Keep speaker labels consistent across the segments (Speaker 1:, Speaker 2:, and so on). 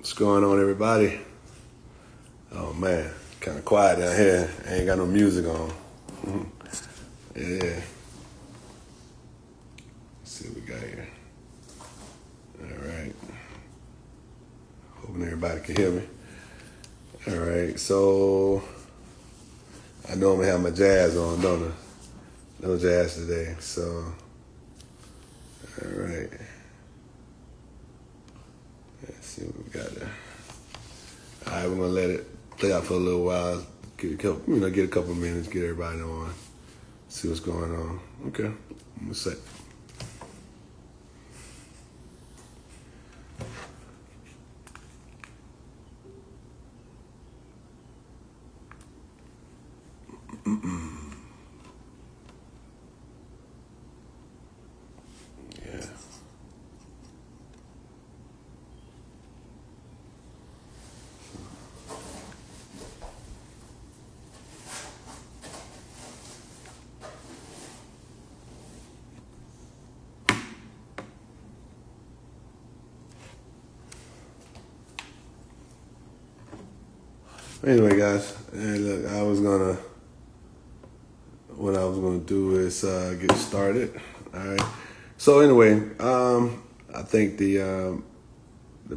Speaker 1: What's going on, everybody? Oh man, kind of quiet down here. I ain't got no music on. Yeah. Let's see what we got here. All right. Hoping everybody can hear me. All right. So I normally have my jazz on, don't I? No jazz today. So all right. Let's see what we got there. All right, we're gonna let it play out for a little while. Get a couple minutes, get everybody on, see what's going on. Okay, I'm gonna set. Yeah. Anyway, guys, hey, look, what I was gonna do is get started. All right. So anyway, I think the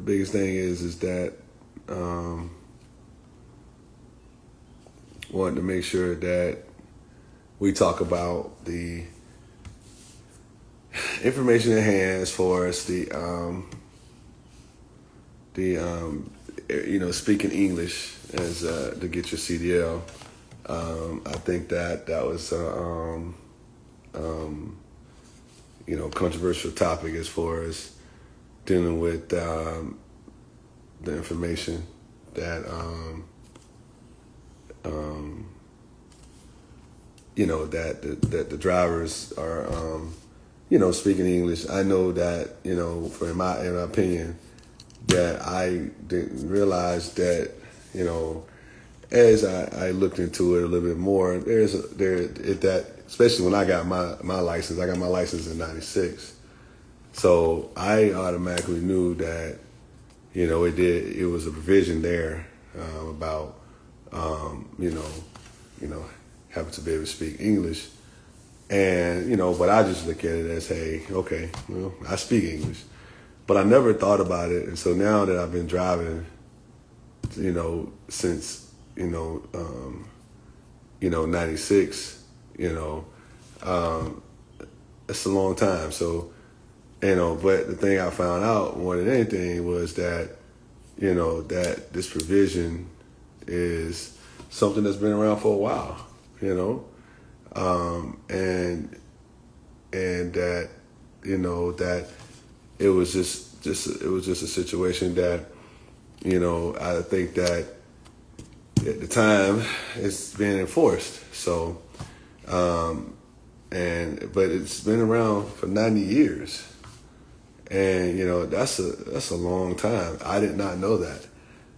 Speaker 1: biggest thing is that wanting to make sure that we talk about the information at hand as far as the speaking English as to get your CDL. I think that was controversial topic as far as dealing with the information that that the drivers are speaking English. I know that for in my opinion that I didn't realize that as I looked into it a little bit more, that especially when I got my license. I got my license in '96, so I automatically knew that it was a provision there about having to be able to speak English, and but I just look at it as, hey, okay, well, I speak English, but I never thought about it, and so now that I've been driving, since '96, it's a long time. So, but the thing I found out more than anything was that, that this provision is something that's been around for a while, and that, that it was just a situation that, I think that at the time it's being enforced. So, but it's been around for 90 years, and that's a long time. I did not know that.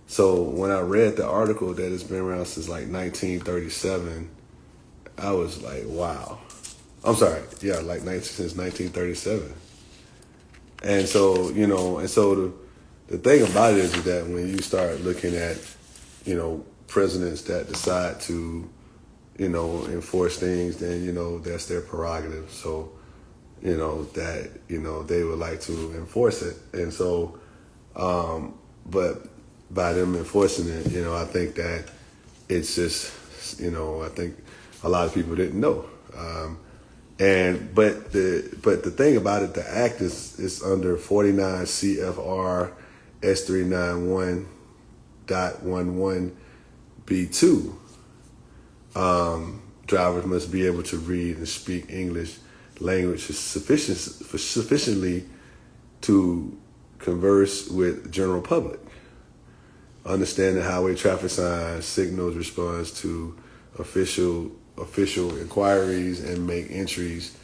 Speaker 1: So when I read the article that it's been around since like 1937, I was like, wow. I'm sorry, yeah, since 1937. And so the thing about it is that when you start looking at presidents that decide to enforce things, then that's their prerogative. So that they would like to enforce it, and so but by them enforcing it, I think that it's just I think a lot of people didn't know. But the thing about it, the act is under 49 CFR S391.11B2. Drivers must be able to read and speak English language sufficiently to converse with general public, understand the highway traffic signs, signals, response to official inquiries, and make entries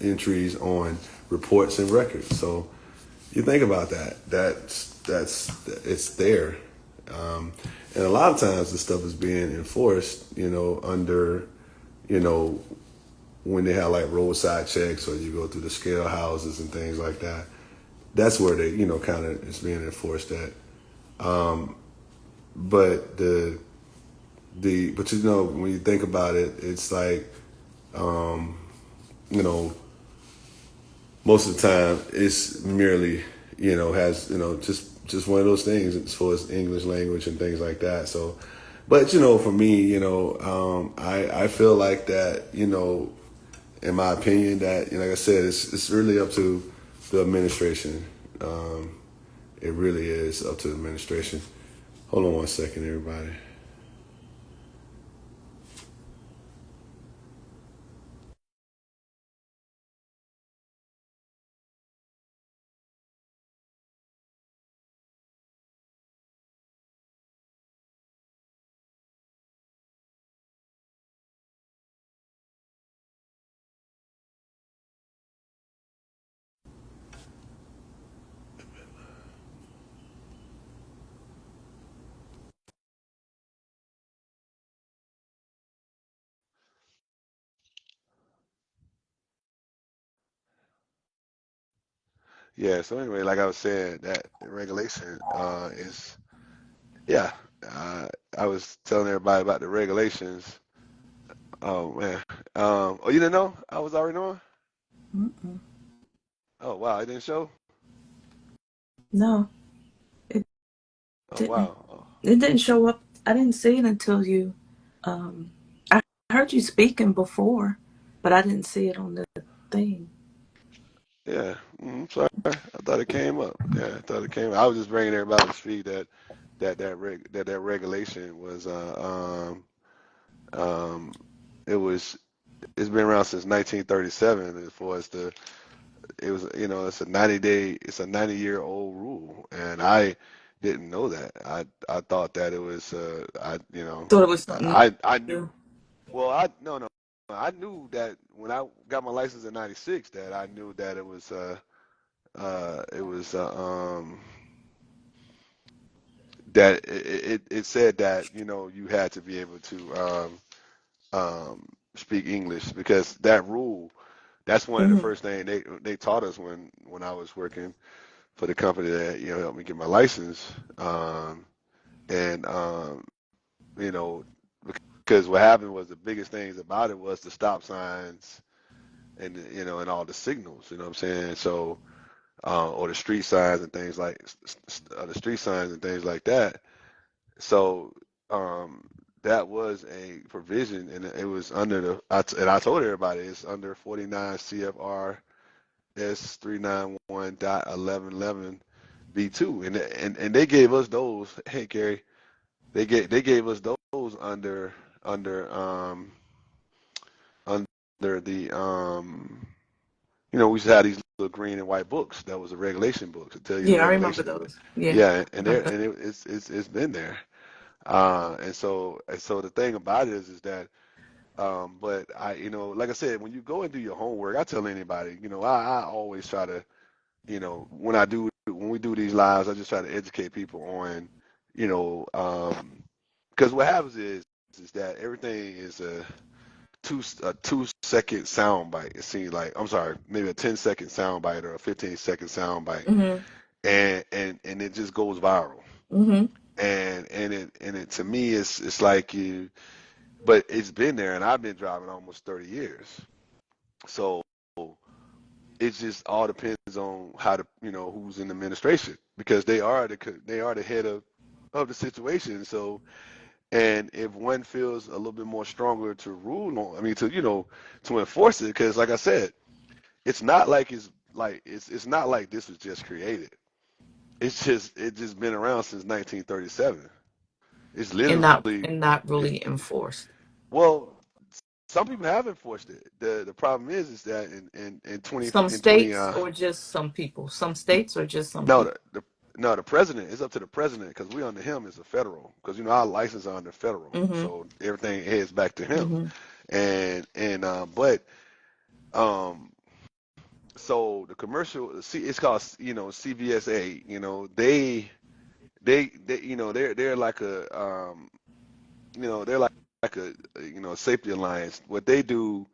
Speaker 1: entries on reports and records. So you think about that. It's there, and a lot of times the stuff is being enforced, under, when they have like roadside checks, or you go through the scale houses and things like that. That's where they, kind of is being enforced at. But but when you think about it, it's like, you know, most of the time it's merely, has, just one of those things as far as English language and things like that. So, but for me, I feel like that, in my opinion, that, like I said, it's really up to the administration. It really is up to the administration. Hold on one second, everybody. Yeah. So anyway, like I was saying, that regulation is, yeah. Uh, I was telling everybody about the regulations. Oh man. Oh, you didn't know? I was already knowing.
Speaker 2: Mm-mm.
Speaker 1: Oh wow, it didn't show.
Speaker 2: No, it
Speaker 1: Oh
Speaker 2: didn't.
Speaker 1: wow. Oh,
Speaker 2: It didn't show up. I didn't see it until you. I heard you speaking before, but I didn't see it on the thing.
Speaker 1: yeah. Sorry, I thought it came up. Yeah, I thought it came. I was just bringing everybody to speed that regulation was um it was it's been around since 1937 as far as the it was it's a 90-year-old rule, and I didn't know that. I thought that it was
Speaker 2: Thought it was something
Speaker 1: I knew.
Speaker 2: new.
Speaker 1: Well, I no no I knew that when I got my license in '96 that I knew that it was that it said that you had to be able to speak English, because that rule, that's one of the
Speaker 2: Hmm.
Speaker 1: first things they taught us when I was working for the company that helped me get my license. And you know because what happened was, the biggest things about it was the stop signs and and all the signals. You know what I'm saying? So or the street signs and things like the street signs and things like that. So that was a provision, and it was under and I told everybody it's under 49 CFR S 391.1111 B2, and they gave us those. Hey, Gary, they gave us those under under the we used to have these little green and white books that was the regulation books to tell you the
Speaker 2: Yeah, I remember
Speaker 1: regulations. But
Speaker 2: those. Yeah,
Speaker 1: yeah,
Speaker 2: I
Speaker 1: and
Speaker 2: remember those.
Speaker 1: it's been there. And so the thing about it is that but I like I said, when you go and do your homework, I tell anybody, I always try to, when we do these lives, I just try to educate people on, because what happens is that everything is a 2 second sound bite. It seems like, I'm sorry, maybe a 10-second sound bite or a 15-second sound bite,
Speaker 2: Hmm.
Speaker 1: and it just goes viral.
Speaker 2: Hmm.
Speaker 1: And it to me, it's like but it's been there, and I've been driving almost 30 years. So it just all depends on how who's in the administration, because they are the head of the situation. So, and if one feels a little bit more stronger to rule on, I mean, to enforce it, because like I said, it's not like it's not like this was just created. It's just been around since 1937. It's
Speaker 2: And
Speaker 1: literally
Speaker 2: not
Speaker 1: it's
Speaker 2: really enforced.
Speaker 1: well, some people have enforced it. The problem is that in 20
Speaker 2: Some
Speaker 1: in 20
Speaker 2: states or just some people. Some states or just some
Speaker 1: no,
Speaker 2: people.
Speaker 1: the president, it's up to the president, because we under him is a federal, because our license are under federal,
Speaker 2: Hmm.
Speaker 1: so everything heads back to him.
Speaker 2: Hmm.
Speaker 1: But um so the commercial, see, it's called CVSA. They they're like they're like a safety alliance. What they do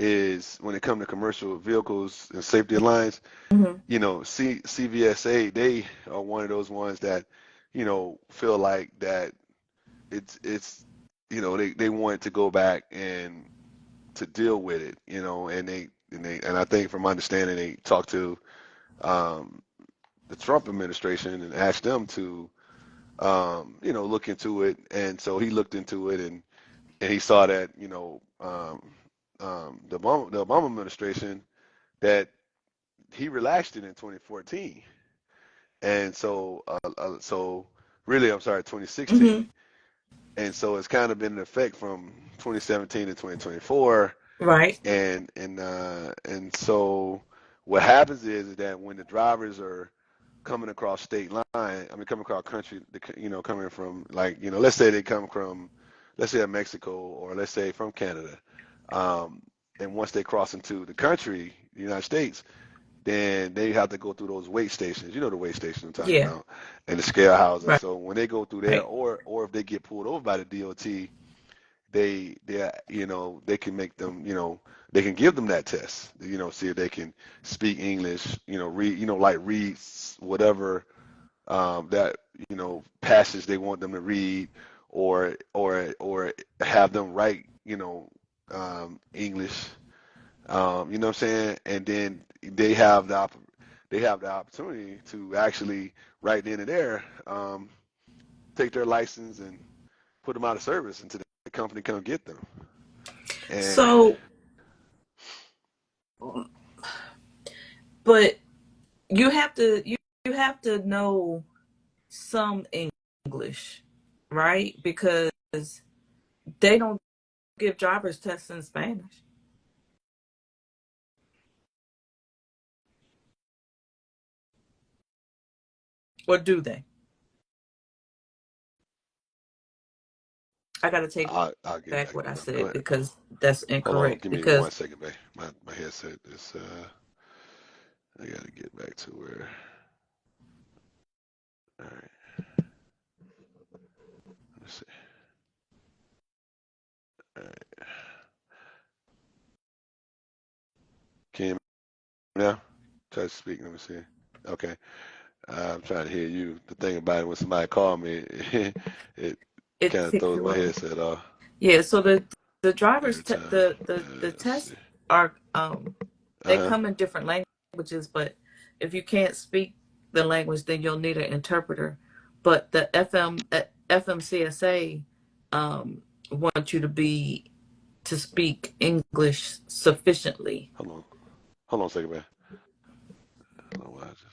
Speaker 1: is when it comes to commercial vehicles and safety lines,
Speaker 2: Hmm.
Speaker 1: CVSA, they are one of those ones that, feel like that it's they want to go back and to deal with it, and I think from my understanding they talked to um, the Trump administration and asked them to look into it, and so he looked into it and he saw that the Obama administration that he relaxed it in 2014, and so really I'm sorry 2016,
Speaker 2: Hmm.
Speaker 1: and so it's kind of been in effect from 2017 to 2024,
Speaker 2: Right.
Speaker 1: and so what happens is that when the drivers are coming across state line, I mean coming across country, coming from like let's say they come from, let's say Mexico or let's say from Canada, um, and once they cross into the country, the United States, then they have to go through those weight stations. You know the weight station I'm talking
Speaker 2: Yeah.
Speaker 1: about, and the scale houses.
Speaker 2: Right.
Speaker 1: So when they go through there, or if they get pulled over by the DOT, they can make them, they can give them that test, see if they can speak English, read, like read whatever that passage they want them to read, or have them write, English, you know what I'm saying, and then they have the opportunity to actually right then and there take their license and put them out of service until the company come get them. And
Speaker 2: So, but you have to know some English, right? Because they don't give driver's tests in Spanish, or do they? I got to take
Speaker 1: I'll get
Speaker 2: back
Speaker 1: back
Speaker 2: what
Speaker 1: to
Speaker 2: I
Speaker 1: them. Go
Speaker 2: said
Speaker 1: ahead.
Speaker 2: because that's
Speaker 1: Hold on,
Speaker 2: incorrect.
Speaker 1: give me
Speaker 2: Because
Speaker 1: 1 second, babe. My headset is I gotta get back to where. All right, let's see. All right, can you hear me now? Try to speak. Let me see. Okay, I'm trying to hear you. The thing about it, when somebody call me, it
Speaker 2: it
Speaker 1: kind of
Speaker 2: kicks
Speaker 1: throws
Speaker 2: you
Speaker 1: my
Speaker 2: off.
Speaker 1: headset off
Speaker 2: Yeah. So the
Speaker 1: every
Speaker 2: drivers
Speaker 1: time.
Speaker 2: the
Speaker 1: Let's
Speaker 2: tests
Speaker 1: see.
Speaker 2: are they
Speaker 1: Uh huh.
Speaker 2: come in different languages, but if you can't speak the language, then you'll need an interpreter. But the FMCSA want you to be to speak English sufficiently.
Speaker 1: Hold on. Hold on a second, man. I don't know why I just.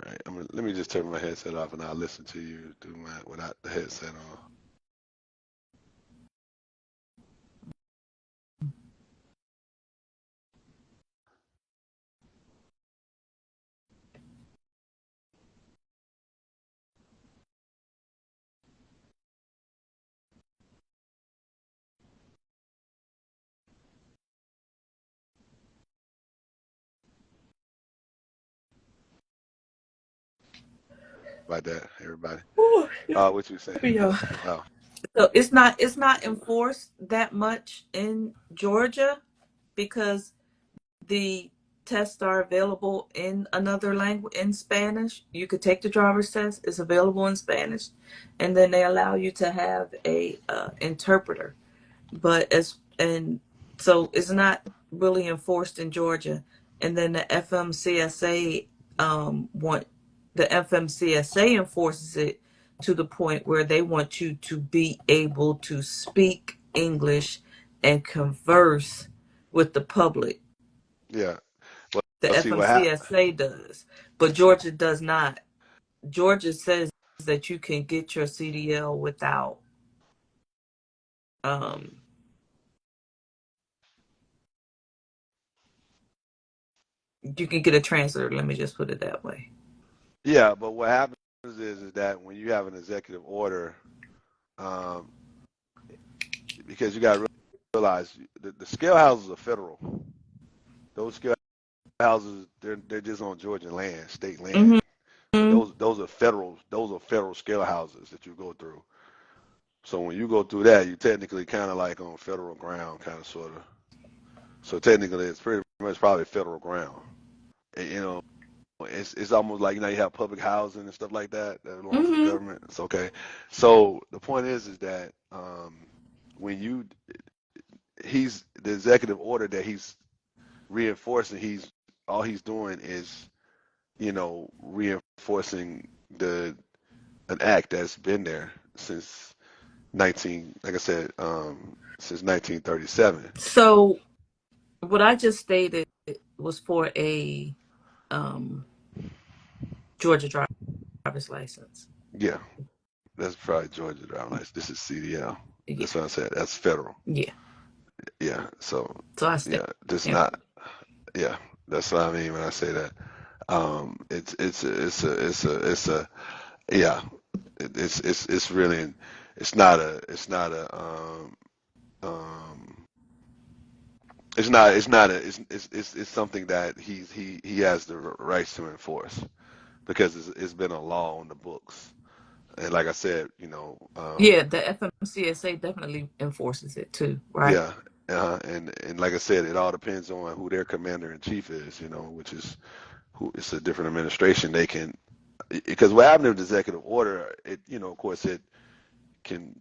Speaker 1: All right. Let me just turn my headset off and I'll listen to you through my without the headset on. About that, everybody.
Speaker 2: Ooh,
Speaker 1: What you say?
Speaker 2: yeah.
Speaker 1: Oh,
Speaker 2: So it's not enforced that much in Georgia because the tests are available in another language in Spanish. You could take the driver's test; it's available in Spanish, and then they allow you to have a interpreter. But as and so it's not really enforced in Georgia. And then want the FMCSA enforces it to the point where they want you to be able to speak English and converse with the public.
Speaker 1: yeah.
Speaker 2: The
Speaker 1: Well, see what happened.
Speaker 2: FMCSA does, but Georgia does not. Georgia says that you can get your CDL without um, you can get a transfer. Let me just put it that way.
Speaker 1: Yeah, but what happens is that when you have an executive order, um, because you got to realize the scale houses are federal. Those scale houses, they're just on Georgia land, state land.
Speaker 2: Hmm.
Speaker 1: but
Speaker 2: Mm-hmm.
Speaker 1: those are federal scale houses that you go through. So when you go through that, you technically kind of like on federal ground, kind of sort of. So technically, it's pretty much probably federal ground. You know, it's almost like you have public housing and stuff like that that belongs to the
Speaker 2: Mm-hmm.
Speaker 1: government. It's okay. So the point is that when you he's the executive order that he's reinforcing, he's all he's doing is reinforcing the an act that's been there since 19 like I said since 1937.
Speaker 2: So what I just stated was for a um, Georgia driver's license.
Speaker 1: Yeah, that's probably Georgia driving license. This is CDL.
Speaker 2: Yeah,
Speaker 1: That's what I said. That's federal.
Speaker 2: yeah.
Speaker 1: Yeah. So
Speaker 2: So I stay
Speaker 1: yeah, this
Speaker 2: in.
Speaker 1: not. Yeah, that's what I mean when I say that. It's a yeah. It's really um it's something that he has the rights to enforce because it's been a law on the books. And like I said,
Speaker 2: Yeah, the FMCSA definitely enforces it too, right?
Speaker 1: yeah, and like I said, it all depends on who their commander in chief is, which is who. It's a different administration. They can because what happened with the executive order, of course, it can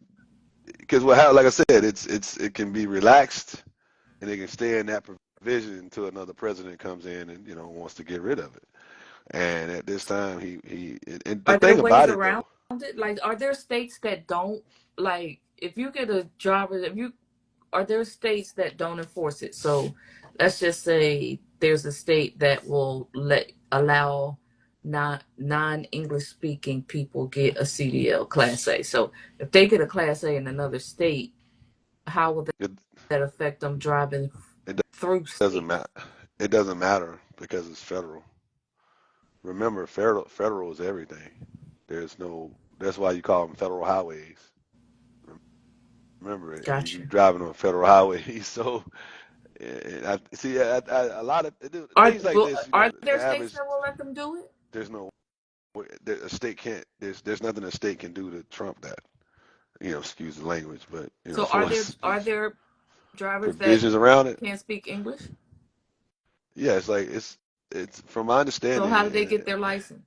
Speaker 1: because like I said, it can be relaxed and it can stay in that provision until another president comes in and wants to get rid of it. And at this time, and the
Speaker 2: Are there
Speaker 1: thing
Speaker 2: ways
Speaker 1: about it
Speaker 2: around
Speaker 1: though,
Speaker 2: it? Like, are there states that don't like if you get a driver? If you are there states that don't enforce it? So let's just say there's a state that will allow non English speaking people get a CDL Class A. So if they get a Class A in another state, how will
Speaker 1: it
Speaker 2: that affect them driving
Speaker 1: it
Speaker 2: through
Speaker 1: doesn't
Speaker 2: states?
Speaker 1: matter. It doesn't matter because it's federal. Remember, federal is everything. There's no. That's why you call them federal highways. Remember it. You
Speaker 2: Gotcha.
Speaker 1: driving on federal highways. So, I see. A lot of things like this.
Speaker 2: Are
Speaker 1: The
Speaker 2: there states
Speaker 1: average.
Speaker 2: that will let them do it?
Speaker 1: There's no. A state can't. There's nothing a state can do to trump that. Excuse the language, but
Speaker 2: So
Speaker 1: so it's
Speaker 2: are
Speaker 1: just
Speaker 2: there drivers that
Speaker 1: provisions around it.
Speaker 2: can't speak English?
Speaker 1: Yeah, it's like it's from my
Speaker 2: So
Speaker 1: understanding,
Speaker 2: how do they
Speaker 1: and
Speaker 2: get their license?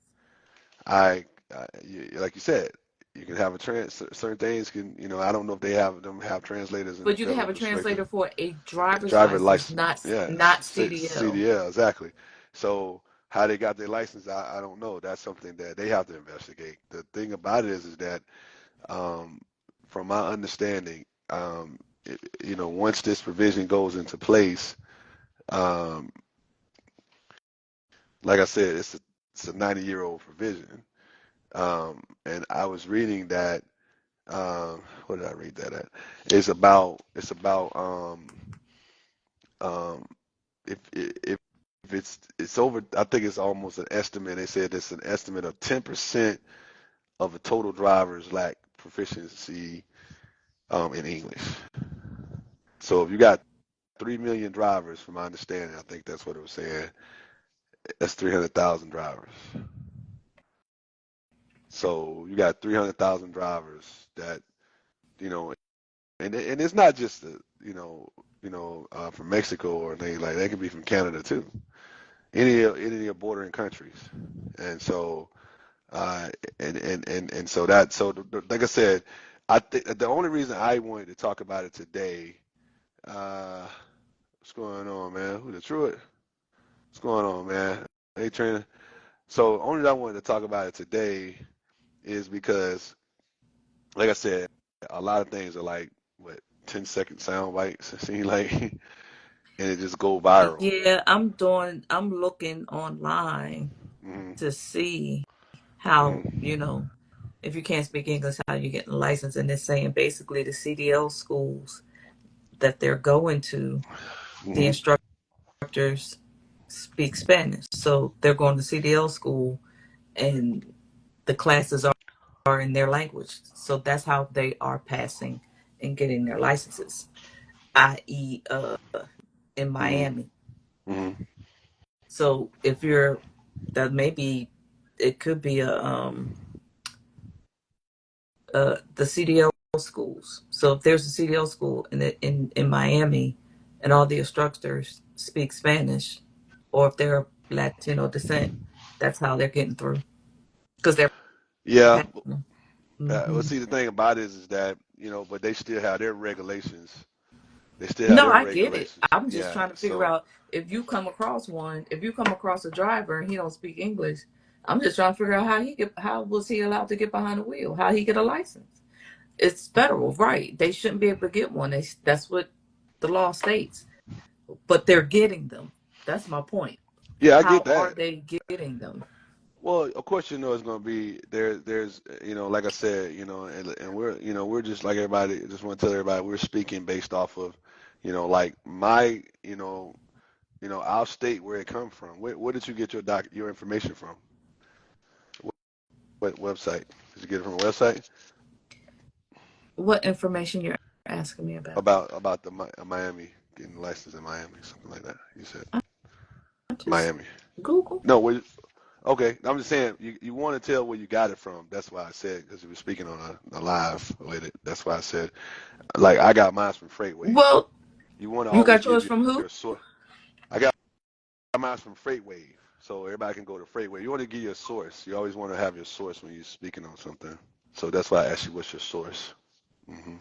Speaker 1: like you said, you can have a certain things can I don't know if they have translators in the
Speaker 2: But you can
Speaker 1: federal
Speaker 2: have a
Speaker 1: perspective.
Speaker 2: translator for a driver's
Speaker 1: Driver
Speaker 2: license,
Speaker 1: license, yeah,
Speaker 2: not CDL.
Speaker 1: CDL exactly. So how they got their license, I don't know. That's something that they have to investigate. The thing about it is that um, from my understanding, once this provision goes into place, um, like I said, it's a 90-year-old provision. And I was reading that. What did I read that at? It's about um, if it's over. I think it's almost an estimate. They said it's an estimate of 10% of the total drivers lack proficiency in English. So if you got 3 million drivers, from my understanding, I think that's what it was saying. That's 300,000 drivers. So you got 300,000 drivers that and it's not just from Mexico or anything like that. They could be from Canada too. Any of bordering countries, and so uh, and so like I said, I think the only reason I wanted to talk about it today. Uh, what's going on, man? Who the Truett? What's going on, man? Hey, trainer. So only reason I wanted to talk about it today is because, like I said, a lot of things are like what 10-second sound bites. It seems like, and it just go viral.
Speaker 2: Yeah, I'm looking online
Speaker 1: Hmm.
Speaker 2: to see how,
Speaker 1: Hmm.
Speaker 2: if you can't speak English, how you get a license. And it's saying basically the CDL schools that they're going to, the
Speaker 1: Hmm.
Speaker 2: instructors speak Spanish. So they're going to CDL school and the classes are in their language. So that's how they are passing and getting their licenses, i.e., in
Speaker 1: Hmm.
Speaker 2: Miami.
Speaker 1: Hmm.
Speaker 2: So if you're, that may be it could be the CDL schools. So if there's a CDL school in Miami, and all the instructors speak Spanish, or if they're Latino descent, that's how they're getting through because they're
Speaker 3: Yeah.
Speaker 2: passing them.
Speaker 3: Well,
Speaker 2: Hmm.
Speaker 3: see, the thing about it is that, but they still have their regulations. They still have
Speaker 2: No,
Speaker 3: their
Speaker 2: I get it.
Speaker 3: regulations.
Speaker 2: I'm just
Speaker 3: Yeah.
Speaker 2: trying to figure
Speaker 3: So,
Speaker 2: out if you come across a driver and he don't speak English, I'm just trying to figure out how was he allowed to get behind the wheel? How he get a license? It's federal, right? They shouldn't be able to get one. That's what the law states. But they're getting them. That's my point.
Speaker 3: yeah, I
Speaker 2: How
Speaker 3: get
Speaker 2: are
Speaker 3: that.
Speaker 2: they getting them?
Speaker 3: Well, of course, it's going to be there. There's, like I said, and we're, we're just like everybody. Just want to tell everybody we're speaking based off of, like my, I'll state where it come from. Where did you get your information from? What website? Did you get it from a website
Speaker 2: What information you're asking me about?
Speaker 3: about the Miami getting licensed in Miami, something like that? You said
Speaker 2: I just
Speaker 3: Miami.
Speaker 2: Google.
Speaker 3: No, okay. I'm just saying you want to tell where you got it from. That's why I said because you were speaking on a live with it. That's why I said like I got mine from Freightwave.
Speaker 2: Well,
Speaker 3: You want to
Speaker 2: you
Speaker 3: always
Speaker 2: got
Speaker 3: give
Speaker 2: yours from who?
Speaker 3: your source. I got mine from Freightwave, so everybody can go to Freightwave. You want to give your source. You always want to have your source when you're speaking on something. So that's why I asked you what's your source. Hmm.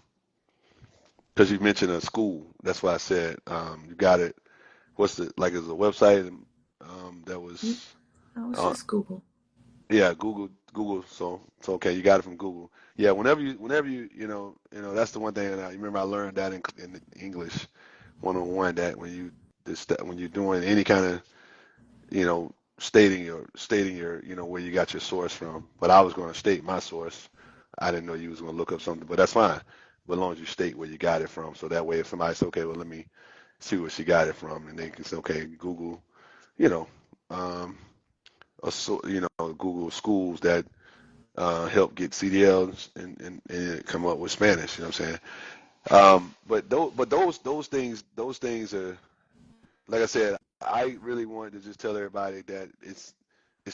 Speaker 3: Because you mentioned a school. That's why I said you got it. What's the like? Is a website that
Speaker 2: Yeah,
Speaker 3: was
Speaker 2: I was
Speaker 3: uh,
Speaker 2: just Google.
Speaker 3: yeah, Google. So okay, you got it from Google. Yeah, whenever that's the one thing that I remember I learned that in English 101 that when you're doing any kind of stating your where you got your source from. But I was going to state my source. I didn't know you was going to look up something, but that's fine. But as long as you state where you got it from, so that way if somebody says, okay, well let me see where she got it from, and they can say, okay, Google, you know, um, Google schools that help get CDLs and come up with Spanish. You know what I'm saying? But those things are like I said. I really wanted to just tell everybody that it's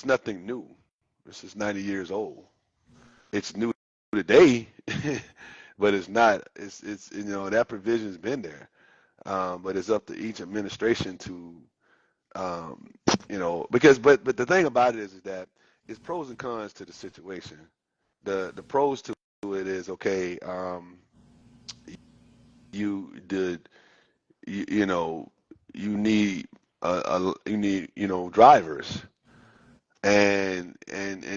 Speaker 3: nothing new. This is 90 years old. It's new today, but it's not. It's that provision's been there. But it's up to each administration to because but the thing about it is that it's pros and cons to the situation. The pros to it is okay. You did you know you need you need drivers and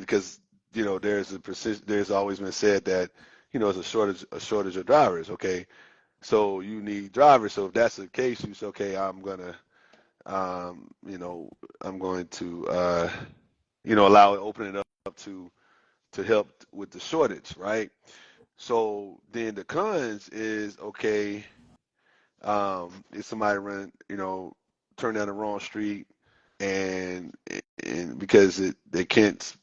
Speaker 3: because there's always been said that there's a shortage of drivers. Okay, so you need drivers. So if that's the case, you say okay, um you know I'm going to allow it, open it up to help with the shortage, right? So then the cons is okay, if somebody turn down the wrong street and and because they can't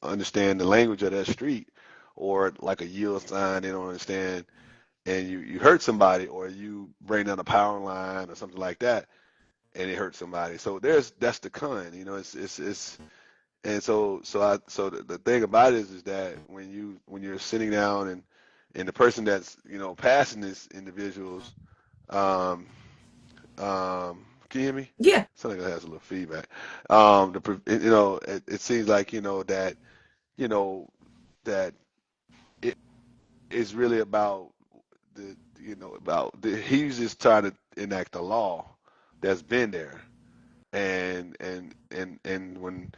Speaker 3: understand the language of that street, or like a yield sign they don't understand, and you hurt somebody, or you bring down a power line or something like that and it hurts somebody. So that's the con, it's and the thing about it is that when you're sitting down and the person that's passing this individuals, um can you hear me?
Speaker 2: Yeah.
Speaker 3: Something that has a little feedback. It seems like you know that it is really about he's just trying to enact a law that's been there, and when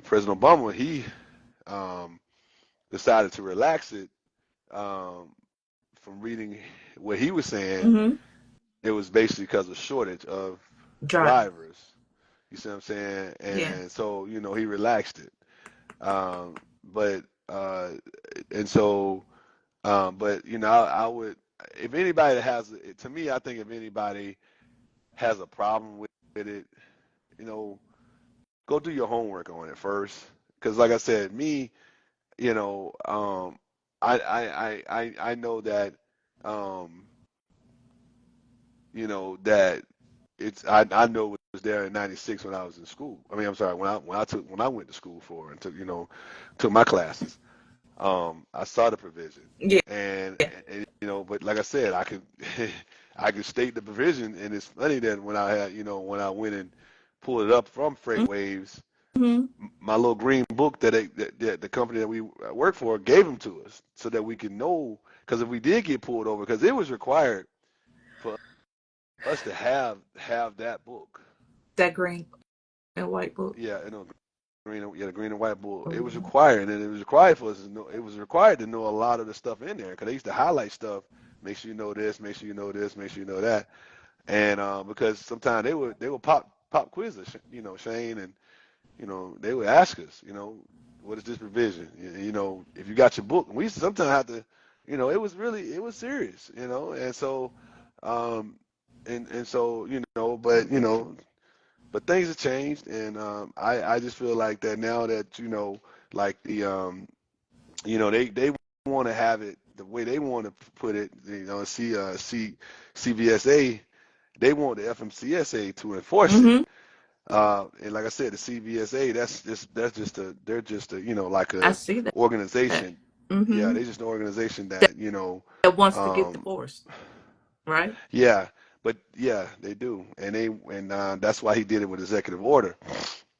Speaker 3: President Obama um, decided to relax it, um, from reading what he was saying,
Speaker 2: Mm-hmm.
Speaker 3: it was basically because of shortage of
Speaker 2: Drivers.
Speaker 3: drivers. You see what I'm saying?
Speaker 2: Yeah.
Speaker 3: And so he relaxed it. But and so but I would, if anybody has, to me, I think if anybody has a problem with it, you know go do your homework on it first. Because like I said, me, you know, I know that, um, that I know it was there in '96 when I was in school. I mean, I'm sorry, when I went to school for and took my classes. I saw the provision,
Speaker 2: Yeah.
Speaker 3: and but like I said, I could I could state the provision, and it's funny that when I went and pulled it up from Freight Waves,
Speaker 2: Mm-hmm.
Speaker 3: my little green book that the company that we work for gave them to us so that we could know, because if we did get pulled over, because it was required for us to have that book.
Speaker 2: That green and white book.
Speaker 3: Yeah, the green and white book. It was
Speaker 2: Mhm.
Speaker 3: required, and it was required for us to know. It was required to know a lot of the stuff in there, because they used to highlight stuff. Make sure you know this. Make sure you know this. Make sure you know that. And because sometimes they would pop quiz us, Shane, and they would ask us, what is this provision? If you got your book. We used to sometimes have to, it was serious, and so, um, and so, but things have changed, and I just feel like that now that like they want to have it the way they want to put it. CVSA, they want the FMCSA to enforce it.
Speaker 2: Mhm.
Speaker 3: And like I said, the CVSA, they're just a like
Speaker 2: I
Speaker 3: a
Speaker 2: see that.
Speaker 3: organization. Yeah,
Speaker 2: Mhm.
Speaker 3: they're just an organization
Speaker 2: That,
Speaker 3: that
Speaker 2: that wants to get
Speaker 3: um,
Speaker 2: divorced, right?
Speaker 3: yeah, but yeah, they do, and that's why he did it with executive order,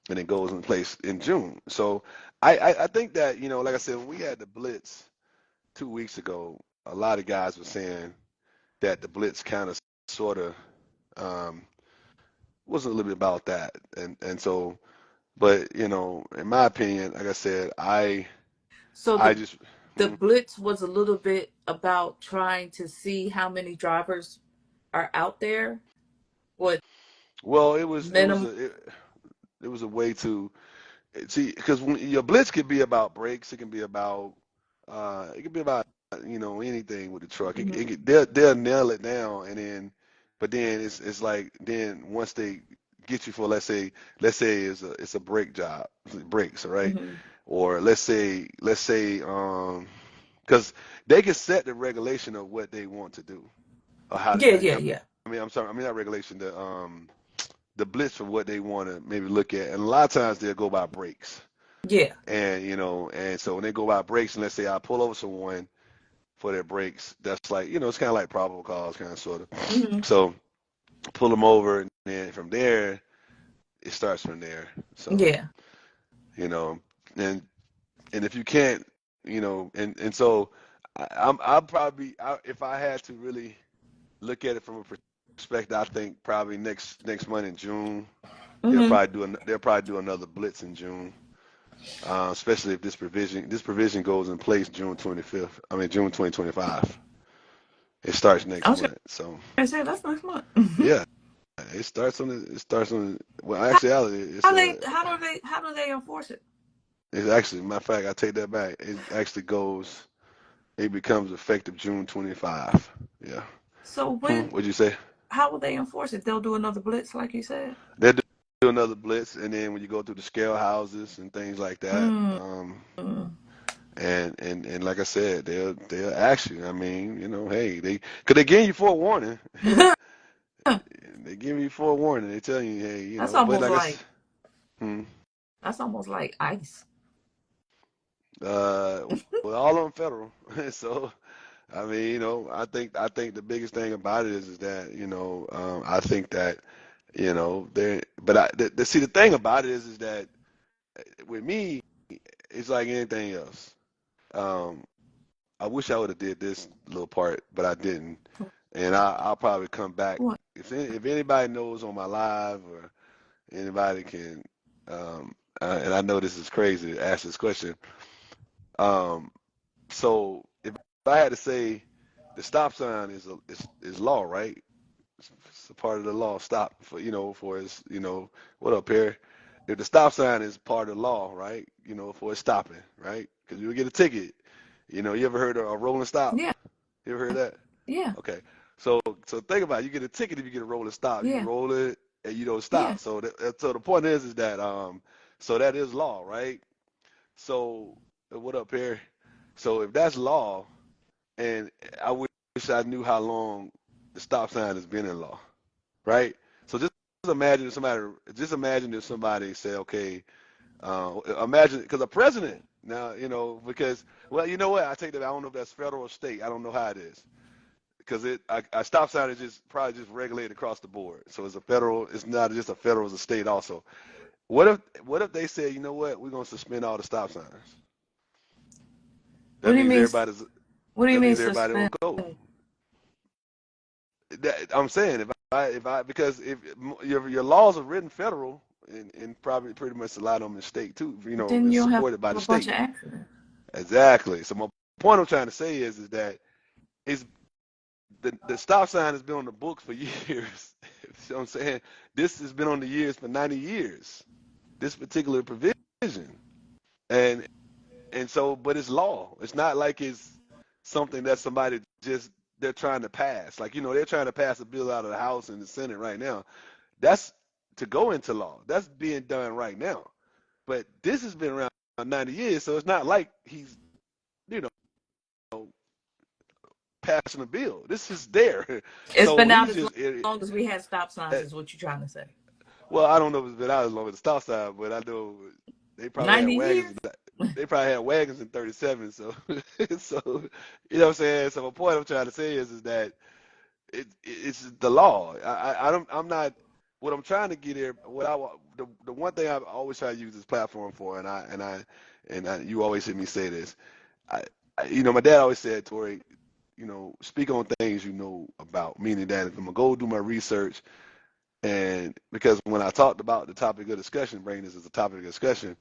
Speaker 3: and it goes in place in June. So I think that like I said, when we had the blitz 2 weeks ago, a lot of guys were saying that the blitz kind of sort of um, wasn't a little bit about that, and so, but in my opinion, like I said,
Speaker 2: So
Speaker 3: I
Speaker 2: the
Speaker 3: just
Speaker 2: the
Speaker 3: hmm,
Speaker 2: blitz was a little bit about trying to see how many drivers are out there. What
Speaker 3: well,
Speaker 2: minimum?
Speaker 3: it was a way to see, because your blitz could be about brakes, it can be about anything with the truck.
Speaker 2: Mhm.
Speaker 3: They'll nail it down, and then but then it's like then once they get you for, let's say it's a brake job, brakes, all right,
Speaker 2: Mhm.
Speaker 3: or let's say because they can set the regulation of what they want to do, or how
Speaker 2: Yeah,
Speaker 3: to,
Speaker 2: yeah,
Speaker 3: I
Speaker 2: yeah,
Speaker 3: mean, I'm sorry, I mean not regulation, the blitz for what they want to maybe look at, and a lot of times they'll go by brakes.
Speaker 2: yeah.
Speaker 3: And and so when they go by brakes, and let's say I pull over someone for their brakes, that's like, it's kind of like probable cause, kind of sort of.
Speaker 2: Mhm.
Speaker 3: So pull them over, and then from there, it starts from there. So,
Speaker 2: Yeah.
Speaker 3: you know, and if you can't, and so I'll probably, if I had to really look at it from a perspective, I think probably next month in June,
Speaker 2: Mhm.
Speaker 3: they'll probably do another blitz in June. Especially if this provision goes in place June 25th. I mean June 2025. It starts
Speaker 2: I
Speaker 3: next
Speaker 2: was
Speaker 3: month. So
Speaker 2: gonna say that's next month.
Speaker 3: yeah, it starts on. Well, actually,
Speaker 2: How do they enforce it?
Speaker 3: it's actually, matter of fact, I take that back. It becomes effective June 25. Yeah.
Speaker 2: So when
Speaker 3: What'd you say?
Speaker 2: how will they enforce it? They'll do another blitz, like you said.
Speaker 3: They'll do another blitz, and then when you go through the scale houses and things like that,
Speaker 2: Mm.
Speaker 3: and like I said, they'll ask you. I mean, hey, cause they give you forewarning. They give you forewarning. They tell you, hey,
Speaker 2: That's
Speaker 3: but
Speaker 2: almost
Speaker 3: like
Speaker 2: like
Speaker 3: hmm,
Speaker 2: that's almost like ice.
Speaker 3: well, all of them federal. So I mean, I think the biggest thing about it is that I think that there. But see, the thing about it is that with me, it's like anything else. Um, I wish I would have did this little part, but I didn't, and I'll probably come back
Speaker 2: What?
Speaker 3: if anybody knows on my live, or anybody can, and I know this is crazy to ask this question. Um, so if I had to say, the stop sign is law, right? It's a part of the law. Stop for for his what up here? If the stop sign is part of the law, right? For it stopping, right? Because you would get a ticket. You ever heard of a rolling stop?
Speaker 2: Yeah,
Speaker 3: You ever heard of that?
Speaker 2: yeah,
Speaker 3: Okay. So think about it. You get a ticket if you get a rolling stop. You
Speaker 2: yeah,
Speaker 3: roll it and you don't
Speaker 2: yeah,
Speaker 3: stop. So the point is that so that is law, right? So what up here? So if that's law, and I wish I knew how long the stop sign has been in law, right? So just imagine if somebody said, okay, imagine, because a president now, because, well, you know what? I take that. I don't know if that's federal or state. I don't know how it is, because a stop sign is just probably just regulated across the board. So it's a federal. It's not just a federal. It's a state also. What if they said, you know what? We're gonna suspend all the stop signs.
Speaker 2: What
Speaker 3: That
Speaker 2: do you
Speaker 3: means
Speaker 2: mean?
Speaker 3: everybody's.
Speaker 2: What do you
Speaker 3: That
Speaker 2: mean
Speaker 3: means everybody
Speaker 2: suspend?
Speaker 3: don't go. I'm saying if I because if your laws are written federal and probably pretty much a lot of them in state too,
Speaker 2: But then
Speaker 3: and
Speaker 2: you don't have
Speaker 3: supported by the
Speaker 2: a bunch
Speaker 3: state.
Speaker 2: of accidents.
Speaker 3: Exactly. So my point I'm trying to say is that it's the stop sign has been on the books for years. You know what I'm saying? This has been on the years for 90 years. This particular provision. And so but it's law. It's not like it's something that somebody just they're trying to pass. Like, they're trying to pass a bill out of the House and the Senate right now. That's to go into law. That's being done right now. But this has been around 90 years, so it's not like he's, you know, passing a bill. This is there.
Speaker 2: It's
Speaker 3: So
Speaker 2: been out
Speaker 3: he's
Speaker 2: as
Speaker 3: just,
Speaker 2: long as we had stop signs, is what you're trying to say.
Speaker 3: well, I don't know if it's been out as long as the stop sign, but I know they probably had
Speaker 2: 90
Speaker 3: wagons.
Speaker 2: years?
Speaker 3: They probably had wagons in '37. So, so you know what I'm saying. So my point I'm trying to say is that it's the law. I don't. I'm not. What I'm trying to get here. The one thing I always try to use this platform for, and you always hear me say this. My dad always said, Tori, speak on things you know about. Meaning that if I'm gonna go do my research, and because when I talked about the topic of discussion, bringing this as a topic of discussion,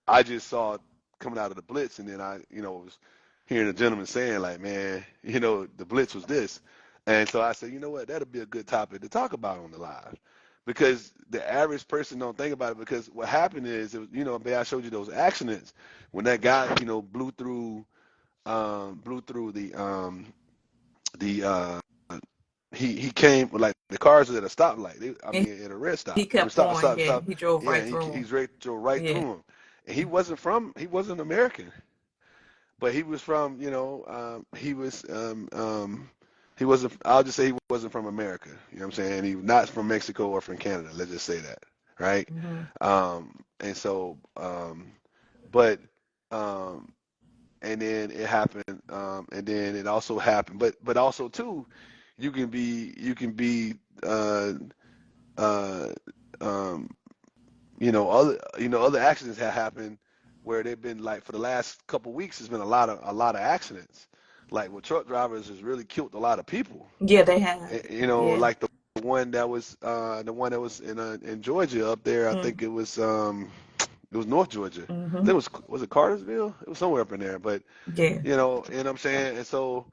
Speaker 3: I just saw it coming out of the blitz, and then I, was hearing a gentleman saying like, man, the blitz was this, and so I said, you know what, that'll be a good topic to talk about on the live, because the average person don't think about it. Because what happened is, I showed you those accidents when that guy, blew through the he came like the cars at a stoplight. I
Speaker 2: And
Speaker 3: mean, at a red
Speaker 2: he
Speaker 3: stop. I mean,
Speaker 2: kept
Speaker 3: stop,
Speaker 2: going.
Speaker 3: stop,
Speaker 2: Yeah,
Speaker 3: stop.
Speaker 2: he drove
Speaker 3: Yeah,
Speaker 2: right
Speaker 3: and
Speaker 2: through him.
Speaker 3: he's right, drove right
Speaker 2: Yeah.
Speaker 3: through him. And he wasn't American, but he was from, he wasn't. I'll just say he wasn't from America. You know what I'm saying? He was not from Mexico or from Canada. Let's just say that, right?
Speaker 2: Hmm.
Speaker 3: And so, but um, and then it happened, and then it also happened, but also too, you can be uh um other accidents have happened where they've been like for the last couple weeks. There's been a lot of accidents, like with truck drivers has really killed a lot of people.
Speaker 2: Yeah, they have. Yeah.
Speaker 3: Like the one that was in Georgia up there. I think it was North Georgia. I think
Speaker 2: Mm-hmm.
Speaker 3: was it Cartersville? It was somewhere up in there, but
Speaker 2: Yeah.
Speaker 3: what I'm saying? And so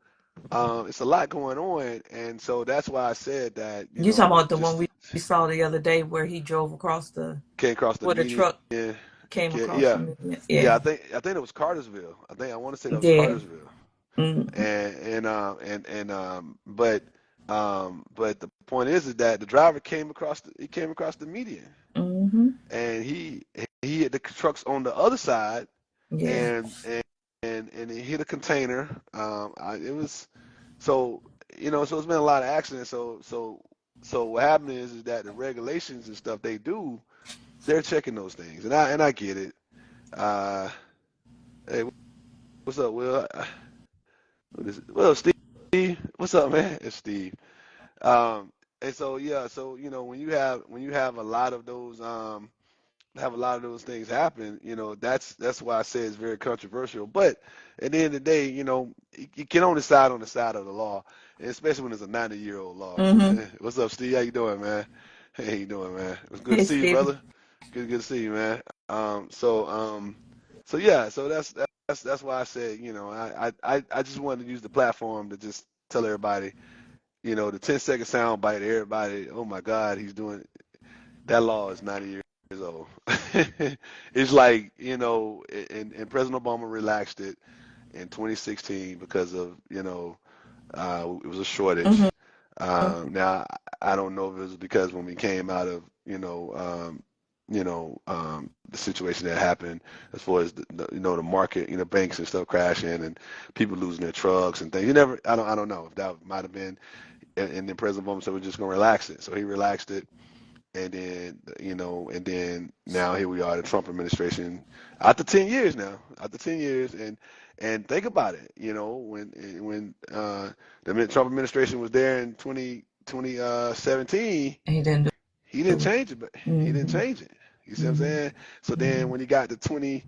Speaker 3: it's a lot going on, and so that's why I said that,
Speaker 2: You talking about the one
Speaker 3: just
Speaker 2: we saw the other day where he drove across
Speaker 3: came across the
Speaker 2: where the
Speaker 3: median.
Speaker 2: truck
Speaker 3: Yeah,
Speaker 2: came across
Speaker 3: yeah,
Speaker 2: the median.
Speaker 3: yeah.
Speaker 2: Yeah.
Speaker 3: I think it was Cartersville. I want to say that was
Speaker 2: Yeah.
Speaker 3: Cartersville.
Speaker 2: Mm-hmm.
Speaker 3: But the point is that the driver came across the median,
Speaker 2: Mm-hmm.
Speaker 3: and he hit the trucks on the other side,
Speaker 2: Yeah.
Speaker 3: and he hit a container. It was so so it's been a lot of accidents. So what happened is that the regulations and stuff they do, they're checking those things, and I get it. Uh, hey, what's up, Will? Well, Steve, what's up, man? It's Steve. Um, and so yeah, so when you have a lot of those things happen, that's why I say it's very controversial. But at the end of the day, you can only side on the side of the law, and especially when it's a 90-year-old law.
Speaker 2: Mm-hmm.
Speaker 3: What's up, Steve? How you doing, man? Hey, how you doing, man? It's good to
Speaker 2: Hey,
Speaker 3: see you,
Speaker 2: Stephen.
Speaker 3: brother. Good to see you, man. So yeah, so that's why I said, I just wanted to use the platform to just tell everybody, the 10-second sound bite. Everybody, oh my God, he's doing that law is 90 years old. It's like, and President Obama relaxed it in 2016 because of, it was a shortage.
Speaker 2: Mm-hmm.
Speaker 3: Now, I don't know if it was because when we came out of, the situation that happened as far as the market, banks and stuff crashing and people losing their trucks and things. I don't know if that might have been and then President Obama said we're just gonna relax it. So he relaxed it, and then and then now here we are, the Trump administration, after 10 years now, after 10 years, and think about it, when the Trump administration was there in 2017,
Speaker 2: And he didn't
Speaker 3: he didn't
Speaker 2: do it.
Speaker 3: change it, but he didn't
Speaker 2: Mm-hmm.
Speaker 3: change it. You see what I'm
Speaker 2: Mm-hmm.
Speaker 3: saying? So then
Speaker 2: Mm-hmm.
Speaker 3: when he got to 20,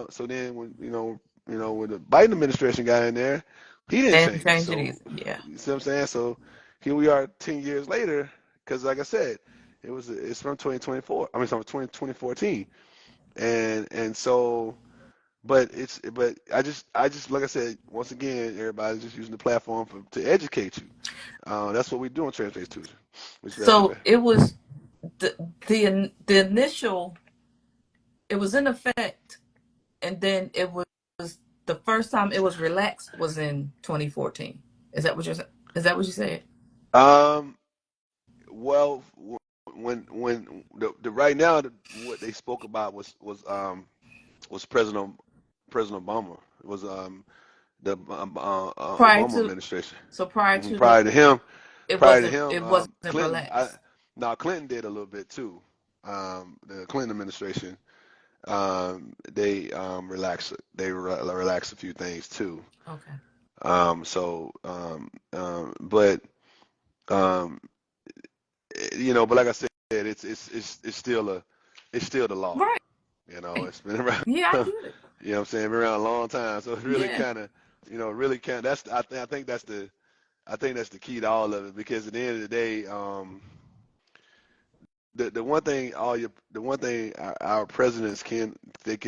Speaker 3: so then when when the Biden administration got in there, he didn't
Speaker 2: They didn't
Speaker 3: change it.
Speaker 2: change it
Speaker 3: So
Speaker 2: either. Yeah.
Speaker 3: you see what I'm saying? So here we are 10 years later, because like I said, it's from 2024. I mean, it's from 2014, and so. But I just like I said, once again, everybody's just using the platform to educate you. That's what we do on Translates Tuesday. What you got, T.
Speaker 2: So it was the the initial. It was in effect, and then it was the first time it was relaxed was in 2014. Is that what you're? Is that what you said?
Speaker 3: Um, well, when the right now what they spoke about was President Obama. It was the
Speaker 2: Prior
Speaker 3: Obama
Speaker 2: to
Speaker 3: administration.
Speaker 2: prior to the
Speaker 3: Prior to him,
Speaker 2: it wasn't
Speaker 3: Clinton.
Speaker 2: relaxed.
Speaker 3: Now Clinton did a little bit too. The Clinton administration, they relaxed. Relaxed a few things too.
Speaker 2: Okay.
Speaker 3: So, but um, but like I said, it's still the law.
Speaker 2: Right.
Speaker 3: It's been around.
Speaker 2: Yeah, I
Speaker 3: You
Speaker 2: get it.
Speaker 3: know what I'm saying? Been around a long time. So it really
Speaker 2: Yeah.
Speaker 3: kind of, really kind. I think that's the key to all of it, because at the end of the day, the one thing the one thing our presidents can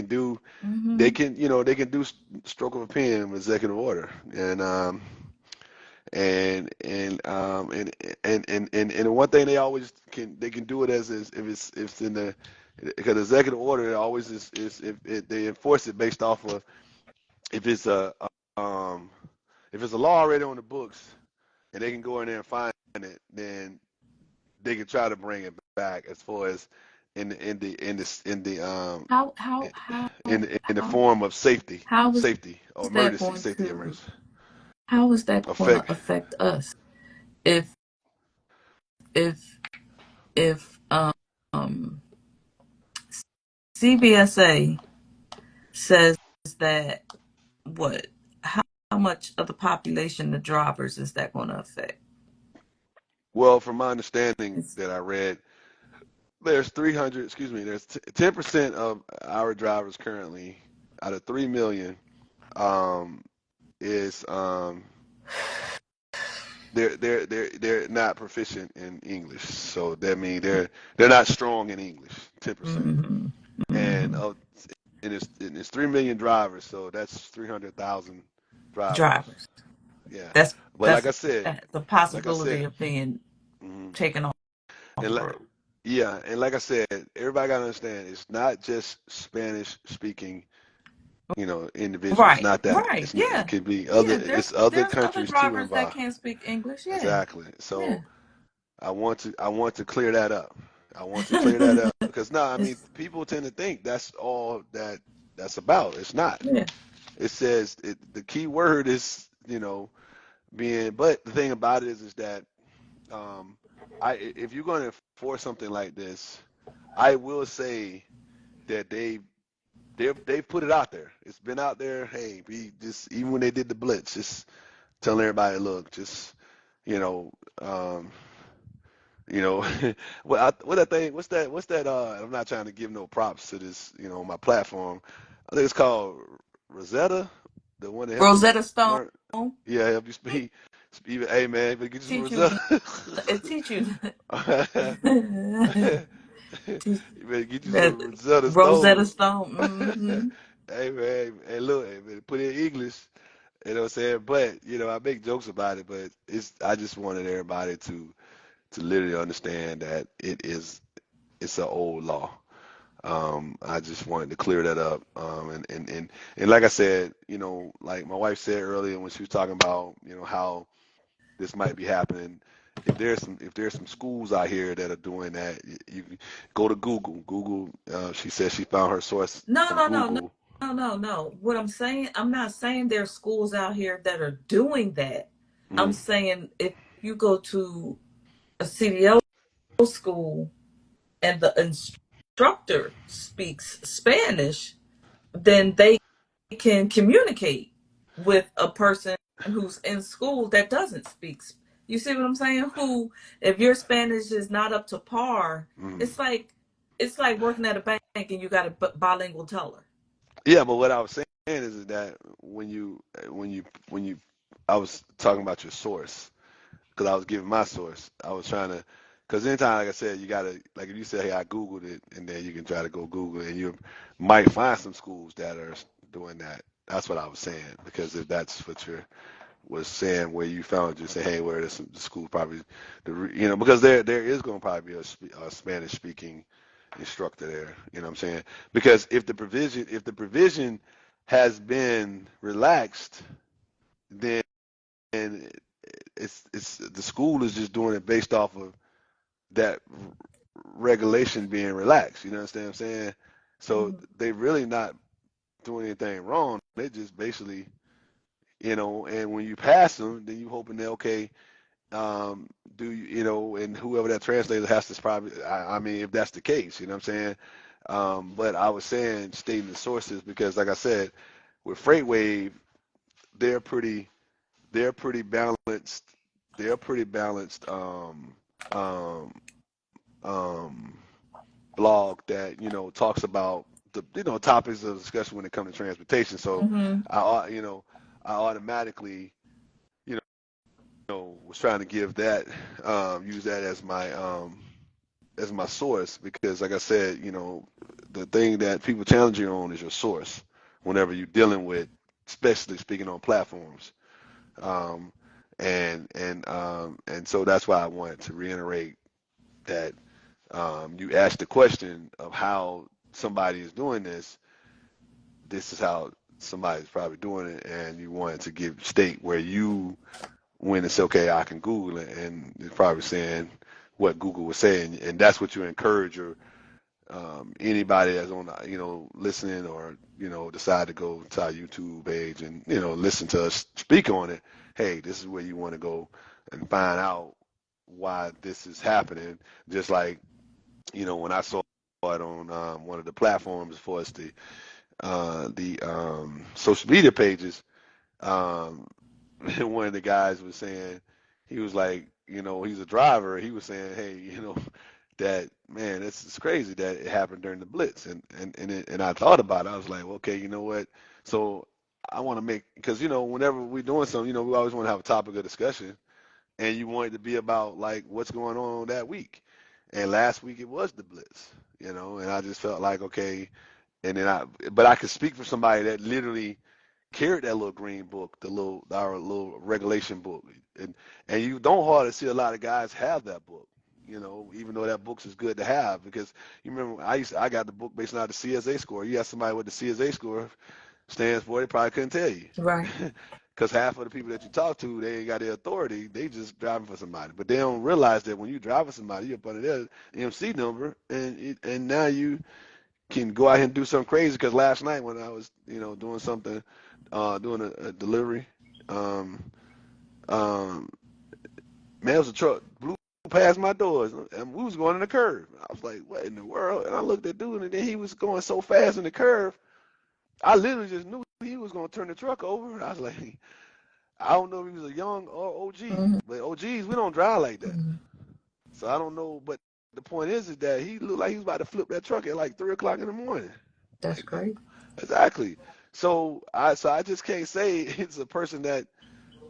Speaker 3: do,
Speaker 2: Mm-hmm.
Speaker 3: they can do stroke of a pen with executive order, and the one thing they can do it as if it's in the, because executive order always is if they enforce it based off of, if it's a um if it's a law already on the books and they can go in there and find it, then they can try to bring it back, as far as
Speaker 2: How how how
Speaker 3: in the
Speaker 2: how
Speaker 3: form of
Speaker 2: how is
Speaker 3: safety or
Speaker 2: that
Speaker 3: emergency,
Speaker 2: going
Speaker 3: safety
Speaker 2: to
Speaker 3: emergency
Speaker 2: how is that going to
Speaker 3: effect.
Speaker 2: affect us if if if CBSA says that what how much of the population, the drivers, is that going to affect?
Speaker 3: Well, from my understanding
Speaker 2: It's,
Speaker 3: that I read, there's 300, excuse me, there's 10% of our drivers currently, out of 3 million, um, is they're not proficient in English. So that means they're not strong in English. 10%.
Speaker 2: mm-hmm,
Speaker 3: And
Speaker 2: mm-hmm.
Speaker 3: of and it's 3 million drivers, so that's 300,000 drivers.
Speaker 2: Drivers.
Speaker 3: Yeah.
Speaker 2: That's
Speaker 3: But
Speaker 2: that's the
Speaker 3: like I said,
Speaker 2: possibility of being
Speaker 3: mhm.
Speaker 2: taken off
Speaker 3: and
Speaker 2: the
Speaker 3: like
Speaker 2: road.
Speaker 3: yeah, and like I said, everybody got to understand, it's not just Spanish speaking, individuals. It's
Speaker 2: Right,
Speaker 3: not that.
Speaker 2: right,
Speaker 3: It's not, it
Speaker 2: yeah,
Speaker 3: could be
Speaker 2: yeah.
Speaker 3: it's other
Speaker 2: There's other
Speaker 3: countries too
Speaker 2: drivers that
Speaker 3: involved.
Speaker 2: can't speak English. Yeah,
Speaker 3: Exactly.
Speaker 2: yeah.
Speaker 3: So I want to clear that up. I want to clear that up, because no, I mean,
Speaker 2: It's,
Speaker 3: people tend to think that's all that's about. It's not.
Speaker 2: yeah.
Speaker 3: It says the key word is, being. But the thing about it is that, um, if you're going to enforce something like this, I will say that they've put it out there. It's been out there. Hey, be just, even when they did the blitz, just telling everybody, look, just, you know, um, what that thing? What's that? I'm not trying to give no props to this, my platform. I think it's called Rosetta, the one that help you
Speaker 2: Rosetta Stone
Speaker 3: learn. Yeah, help you speak. Hey man, better get you some
Speaker 2: teach you.
Speaker 3: Rosetta.
Speaker 2: It teach you. teach
Speaker 3: You better get you
Speaker 2: that
Speaker 3: some Rosetta
Speaker 2: Rosetta
Speaker 3: Stone.
Speaker 2: Stone.
Speaker 3: Hey man, hey look, hey man, put it in English. You know what I'm saying? But I make jokes about it, but I just wanted everybody to literally understand that it's an old law. I just wanted to clear that up. And like I said, like my wife said earlier when she was talking about, how this might be happening. If there's some schools out here that are doing that, you can go to Google. Google. She said she found her source
Speaker 2: No,
Speaker 3: on
Speaker 2: no, no, no,
Speaker 3: Google.
Speaker 2: no, no, no. What I'm saying, I'm not saying there's schools out here that are doing that. I'm
Speaker 3: Mm.
Speaker 2: saying if you go to a CDL school and the instructor speaks Spanish, then they can communicate with a person who's in school that doesn't speak. You see what I'm saying? Who, if your Spanish is not up to par,
Speaker 3: Mm.
Speaker 2: it's like it's like working at a bank and you got a bilingual teller.
Speaker 3: Yeah, but what I was saying is that when you, I was talking about your source because I was giving my source. I was trying to, because anytime, like I said, you gotta, like if you say, hey, I Googled it, and then you can try to go Google it, and you might find some schools that are doing that. That's what I was saying, because if that's what you're was saying, where you found, you say, hey, where the school probably, because there is going to probably be a Spanish speaking instructor there. You know what I'm saying? Because if the provision has been relaxed, then it's the school is just doing it based off of that regulation being relaxed. You understand what I'm saying? So
Speaker 2: Mm-hmm.
Speaker 3: they really not doing anything wrong. They just basically, and when you pass them, then you hoping that, okay, um, do and whoever that translator has to probably, I mean, if that's the case, you know what I'm saying? But I was saying, stating the sources, because like I said, with Freightwave, they're pretty, they're pretty balanced. They're pretty balanced, um, um, blog that, talks about the, topics of discussion when it comes to transportation. So
Speaker 2: Mm-hmm.
Speaker 3: I automatically, was trying to give that, use that as my source, because like I said, the thing that people challenge you on is your source whenever you're dealing with, especially speaking on platforms. Um, and so that's why I wanted to reiterate that, you asked the question of how somebody is doing this. This is how somebody's probably doing it, and you wanted to give state where you, when it's okay, I can Google it, and it's probably saying what Google was saying, and that's what you encourage your, anybody that's on, listening, or decide to go to our YouTube page and listen to us speak on it. Hey, this is where you want to go and find out why this is happening. Just like, when I saw it on, one of the platforms for us, the social media pages, um, one of the guys was saying, he was like, he's a driver. He was saying, hey, that, man, it's crazy that it happened during the blitz, and I thought about it. I was like, well, okay, you know what? So I want to make, because whenever we're doing something, we always want to have a topic of discussion, and you want it to be about like what's going on that week. And last week it was the blitz, and I just felt like, okay, and then but I could speak for somebody that literally carried that little green book, our little regulation book, and you don't hardly see a lot of guys have that book. Even though that book is good to have, because you remember I got the book based on the CSA score. You ask somebody what the CSA score stands for, they probably couldn't tell you.
Speaker 2: Right.
Speaker 3: Because half of the people that you talk to, they ain't got the authority. They just driving for somebody. But they don't realize that when you drive for somebody, you're up under their MC number, and now you can go out here and do something crazy. Because last night when I was, doing something, doing a delivery, um, um, man, it was a truck blew past my doors, and we was going in the curve. I was like, what in the world? And I looked at dude, and then he was going so fast in the curve. I literally just knew he was going to turn the truck over. I was like, I don't know if he was a young or OG,
Speaker 2: Mm-hmm.
Speaker 3: but OGs, we don't drive like that.
Speaker 2: Mm-hmm.
Speaker 3: So I don't know, but the point is that he looked like he was about to flip that truck at like 3 o'clock in the morning.
Speaker 2: That's
Speaker 3: Like,
Speaker 2: great.
Speaker 3: exactly. So I just can't say it's a person that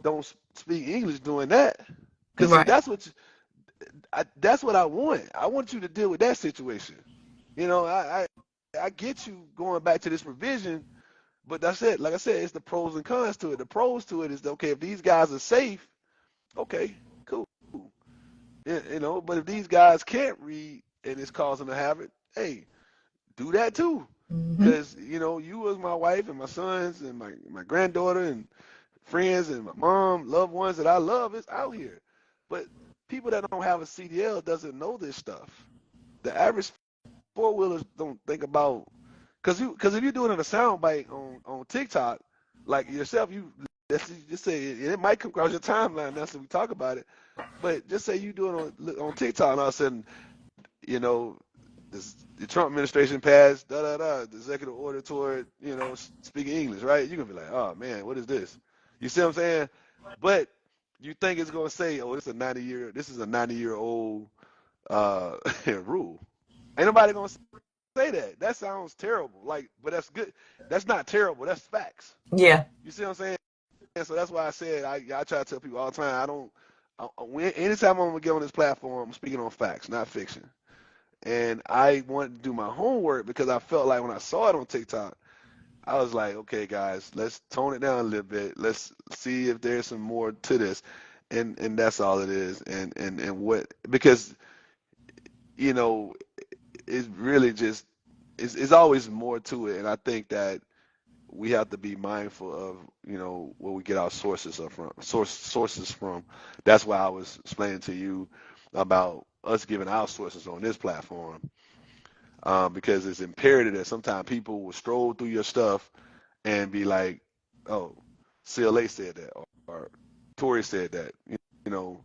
Speaker 3: don't speak English doing that. Cause see,
Speaker 2: Right.
Speaker 3: that's what I want. I want you to deal with that situation. I get you going back to this provision, but that's it. Like I said, it's the pros and cons to it. The pros to it is that, okay, if these guys are safe, okay, cool. But if these guys can't read and it's causing a habit, hey, do that too.
Speaker 2: Mm-hmm.
Speaker 3: Because, you as my wife and my sons and my granddaughter and friends and my mom, loved ones that I love is out here. But people that don't have a CDL doesn't know this stuff. The average four wheelers don't think about, because if you're doing it a sound bite on TikTok, like yourself, you just say it might come across your timeline now, so we talk about it. But just say you do it on TikTok, and all of a sudden, you know, the Trump administration passed the executive order toward speaking English, right? You're gonna be like, oh man, what is this? You see what I'm saying? But you think it's gonna say, oh, this is a 90-year old rule. Ain't nobody gonna say that. That sounds terrible. Like, but that's good. That's not terrible. That's facts.
Speaker 2: Yeah.
Speaker 3: You see what I'm saying? So that's why I said I try to tell people all the time. Anytime I'm gonna get on this platform, I'm speaking on facts, not fiction. And I wanted to do my homework because I felt like when I saw it on TikTok, I was like, okay, guys, let's tone it down a little bit. Let's see if there's some more to this, and that's all it is. And what because you know it's really just it's always more to it, and I think that we have to be mindful of where we get our sources from. That's why I was explaining to you about us giving our sources on this platform, because it's imperative that sometimes people will stroll through your stuff and be like, oh, CLA said that, or Tory said that, you know,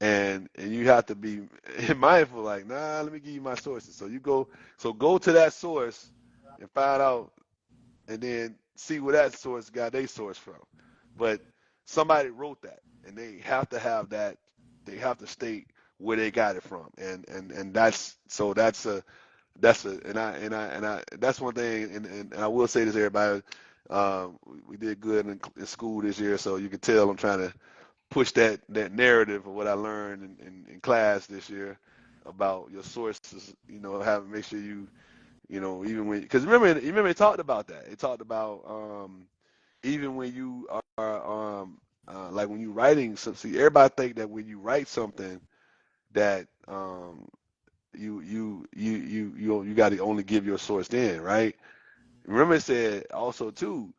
Speaker 3: and you have to be mindful, like, nah, let me give you my sources. So go to that source and find out, and then see where that source got their source from. But somebody wrote that, and they have to have that. They have to state where they got it from, and that's a and I that's one thing, and I will say this, everybody. We did good in school this year, so you can tell I'm trying to push that narrative of what I learned in class this year about your sources. Have make sure even when, because you remember it talked about that. It talked about even when you are like when you writing some. See, everybody think that when you write something that you got to only give your source then, right? Remember it said also too,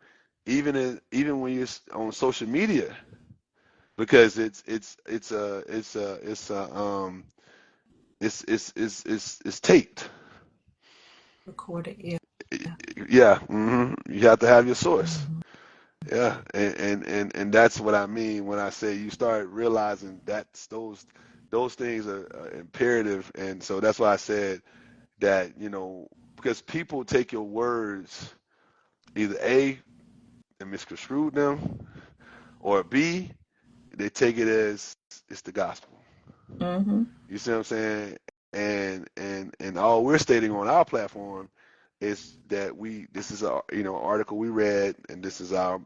Speaker 3: even when you're on social media, because it's taped.
Speaker 2: Recorded. Yeah.
Speaker 3: Yeah, you have to have your source.
Speaker 2: Hmm.
Speaker 3: Yeah, and that's what I mean when I say you start realizing that those things are imperative, and so that's why I said that because people take your words either A, and misconstrue them, or B, they take it as it's the gospel.
Speaker 2: Hmm.
Speaker 3: You see what I'm saying? And all we're stating on our platform is that this is a article we read, and this is our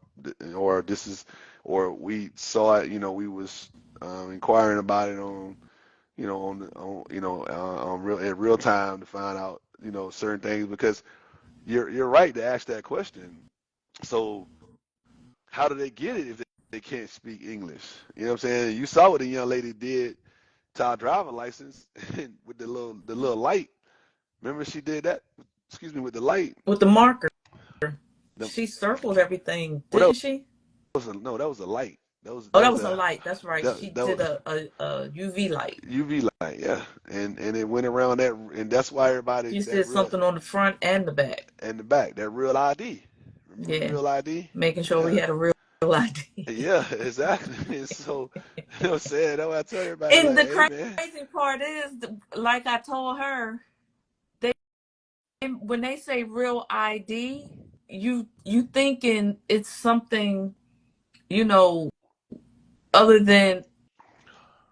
Speaker 3: or this is or we saw it. We was inquiring about it on on real in real time to find out certain things, because you're right to ask that question. So how do they get it if they can't speak English? You know what I'm saying? You saw what the young lady did to our driver license with the little light. Remember she did that? Excuse me, with the light.
Speaker 2: With the marker,
Speaker 3: The,
Speaker 2: she circled everything,
Speaker 3: well,
Speaker 2: didn't she?
Speaker 3: no, that was a light.
Speaker 2: Oh, that was a light. That's right. She
Speaker 3: That
Speaker 2: did
Speaker 3: was
Speaker 2: a UV light.
Speaker 3: UV light, yeah, and it went around that, and that's why everybody
Speaker 2: She
Speaker 3: that
Speaker 2: did
Speaker 3: real
Speaker 2: something on the front and the back.
Speaker 3: and the back that real ID. Remember
Speaker 2: Yeah,
Speaker 3: real ID?
Speaker 2: making sure we
Speaker 3: Yeah,
Speaker 2: had a real ID.
Speaker 3: yeah, exactly. And so, I'm saying that's why I tell everybody
Speaker 2: And
Speaker 3: like,
Speaker 2: the
Speaker 3: hey man,
Speaker 2: crazy part is, like I told her, they when they say real ID, you thinking it's something, you know, other than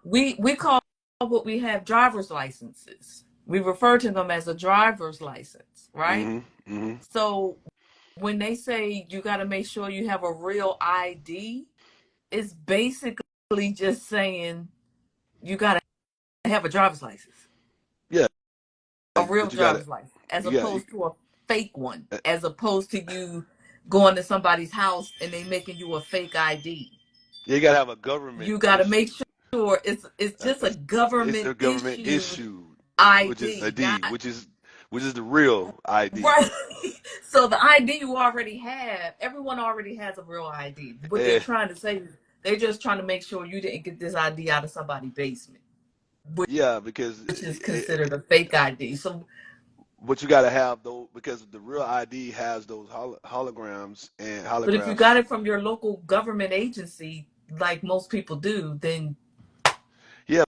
Speaker 2: we call what we have driver's licenses. We refer to them as a driver's license, right?
Speaker 3: mm-hmm, mm-hmm,
Speaker 2: So when they say you got to make sure you have a real ID, it's basically just saying you got to have a driver's license,
Speaker 3: yeah,
Speaker 2: a real
Speaker 3: but you got to,
Speaker 2: driver's license, as
Speaker 3: you got,
Speaker 2: opposed to a fake one,
Speaker 3: uh,
Speaker 2: as opposed to you going to somebody's house and they making you a fake ID.
Speaker 3: you got to have a government
Speaker 2: You got to make
Speaker 3: issue.
Speaker 2: sure it's just a
Speaker 3: It's
Speaker 2: government
Speaker 3: a government
Speaker 2: issued
Speaker 3: issued, which is a
Speaker 2: ID,
Speaker 3: D,
Speaker 2: not
Speaker 3: which is the real ID.
Speaker 2: right. So the ID you already have, everyone already has a real ID. What they're
Speaker 3: Eh,
Speaker 2: trying to say is they're just trying to make sure you didn't get this ID out of somebody's basement,
Speaker 3: yeah, because
Speaker 2: which is considered a fake ID. So
Speaker 3: but you got to have those because the real ID has those holograms and
Speaker 2: But if you got
Speaker 3: holographs.
Speaker 2: it from your local government agency, like most people do, then
Speaker 3: Yeah,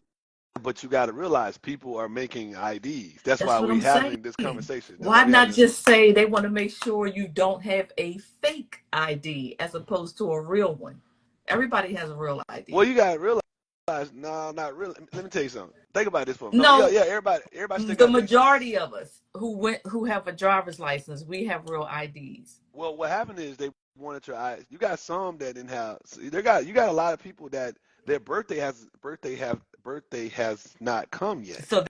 Speaker 3: but you got to realize people are making IDs. That's
Speaker 2: that's
Speaker 3: why
Speaker 2: what
Speaker 3: we
Speaker 2: I'm saying.
Speaker 3: having this conversation. That's why
Speaker 2: Why
Speaker 3: we having
Speaker 2: not
Speaker 3: this.
Speaker 2: just say they want to make sure you don't have a fake ID as opposed to a real one? Everybody has a real
Speaker 3: Well,
Speaker 2: ID.
Speaker 3: you got to realize, no, not really. Let me tell you something. Think about this for no, yeah,
Speaker 2: No,
Speaker 3: yeah. Everybody still
Speaker 2: the
Speaker 3: got their.
Speaker 2: majority of us who have a driver's license, we have real IDs.
Speaker 3: Well, what happened is they wanted your eyes. You got some that didn't have. They got you got a lot of people that their birthday has not come yet,
Speaker 2: So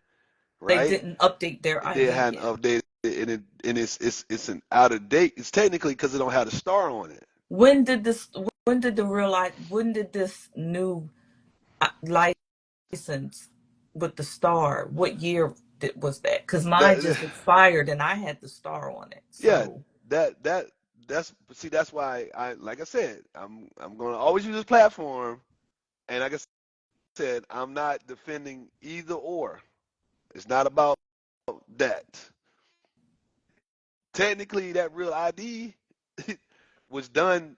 Speaker 2: they
Speaker 3: right?
Speaker 2: didn't update their
Speaker 3: They
Speaker 2: ID
Speaker 3: hadn't
Speaker 2: yet.
Speaker 3: updated it, and it's an out of date. It's technically because it don't have the star on it.
Speaker 2: When did this? When did the real? When did this new license with the star? What year was that? Because mine
Speaker 3: That
Speaker 2: just expired and I had the star on it.
Speaker 3: yeah,
Speaker 2: So
Speaker 3: that that that's see that's why I like I said I'm gonna always use this platform, and like I said, I'm not defending either or. It's not about that. Technically, that real ID was done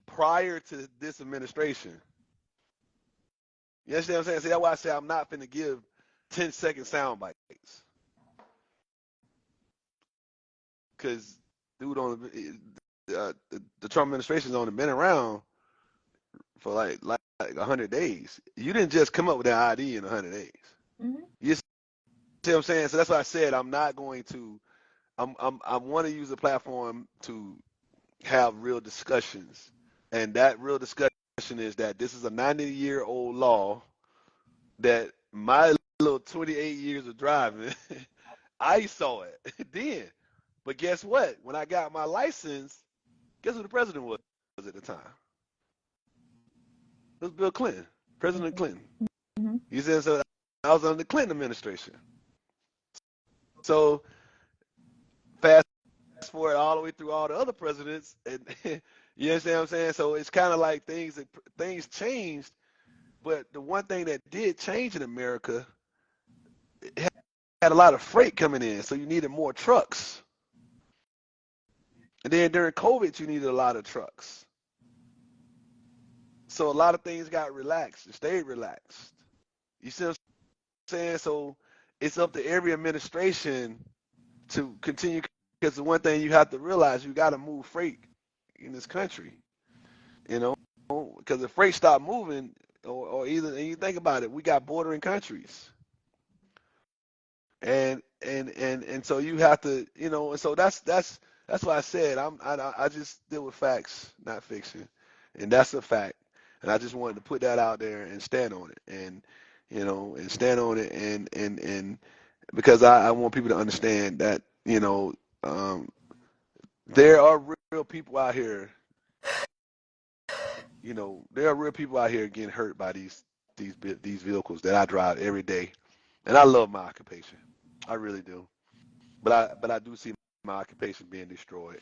Speaker 3: prior to this administration. You understand what I'm saying? See, that's why I say I'm not finna give 10-second sound bites. Because dude the Trump administration's only been around for like 100 days. You didn't just come up with that ID in 100 days.
Speaker 2: mhm.
Speaker 3: You see what I'm saying? So that's why I said I'm not going to. I want to use the platform to have real discussions, and that real discussion is that this is a 90-year-old law that my little 28 years of driving, I saw it then. But guess what? When I got my license, guess who the president was at the time? It was Bill Clinton, President Clinton.
Speaker 2: Mhm.
Speaker 3: He said so. I was under the Clinton administration. So fast forward all the way through all the other presidents, and you understand what I'm saying? So it's kind of like things changed, but the one thing that did change in America, it had a lot of freight coming in, so you needed more trucks. And then during COVID, you needed a lot of trucks. So a lot of things got relaxed and stayed relaxed. You see what I'm saying? So it's up to every administration to continue, because the one thing you have to realize, you got to move freight in this country, you know, because if freight stop moving, or either, and you think about it, we got bordering countries, and so you have to, and so that's why I said I just deal with facts, not fiction, and that's a fact, and I just wanted to put that out there and stand on it, and stand on it, and because I want people to understand that, um, there are real people out here, there are real people out here getting hurt by these vehicles that I drive every day, and I love my occupation, I really do. But I do see my occupation being destroyed,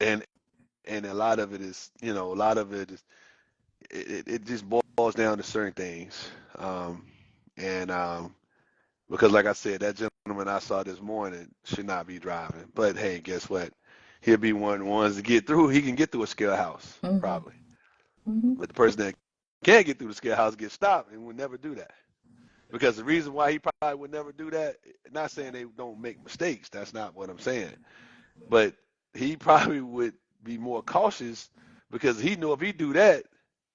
Speaker 3: and a lot of it is, a lot of it is, it just boils down to certain things, and because like I said, that gentleman I saw this morning should not be driving. But hey, guess what? He'll be one of the ones to get through. He can get through a scale house
Speaker 2: Mhm.
Speaker 3: probably,
Speaker 2: Mhm.
Speaker 3: but the person that can't get through the scale house gets stopped and would never do that. Because the reason why he probably would never do that, not saying they don't make mistakes, that's not what I'm saying. But he probably would be more cautious because he know if he do that,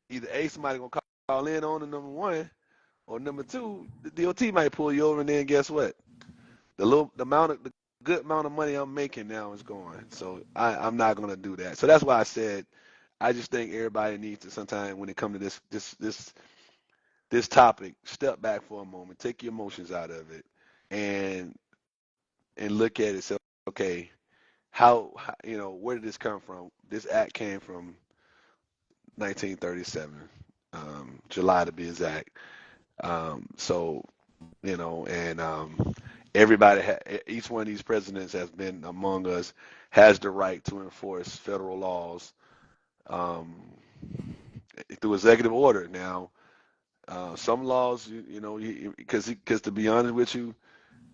Speaker 3: either A, somebody gonna call in on him, number one, or number two, the DOT might pull you over, and then guess what? The good amount of money I'm making now is gone. So I'm not gonna do that. So that's why I said I just think everybody needs to sometime when it comes to this topic, step back for a moment, take your emotions out of it, and look at it. Say, okay, how where did this come from? This act came from 1937, July to be exact. So and each one of these presidents has been among us, has the right to enforce federal laws, um, through executive order. Now, some laws, because to be honest with you,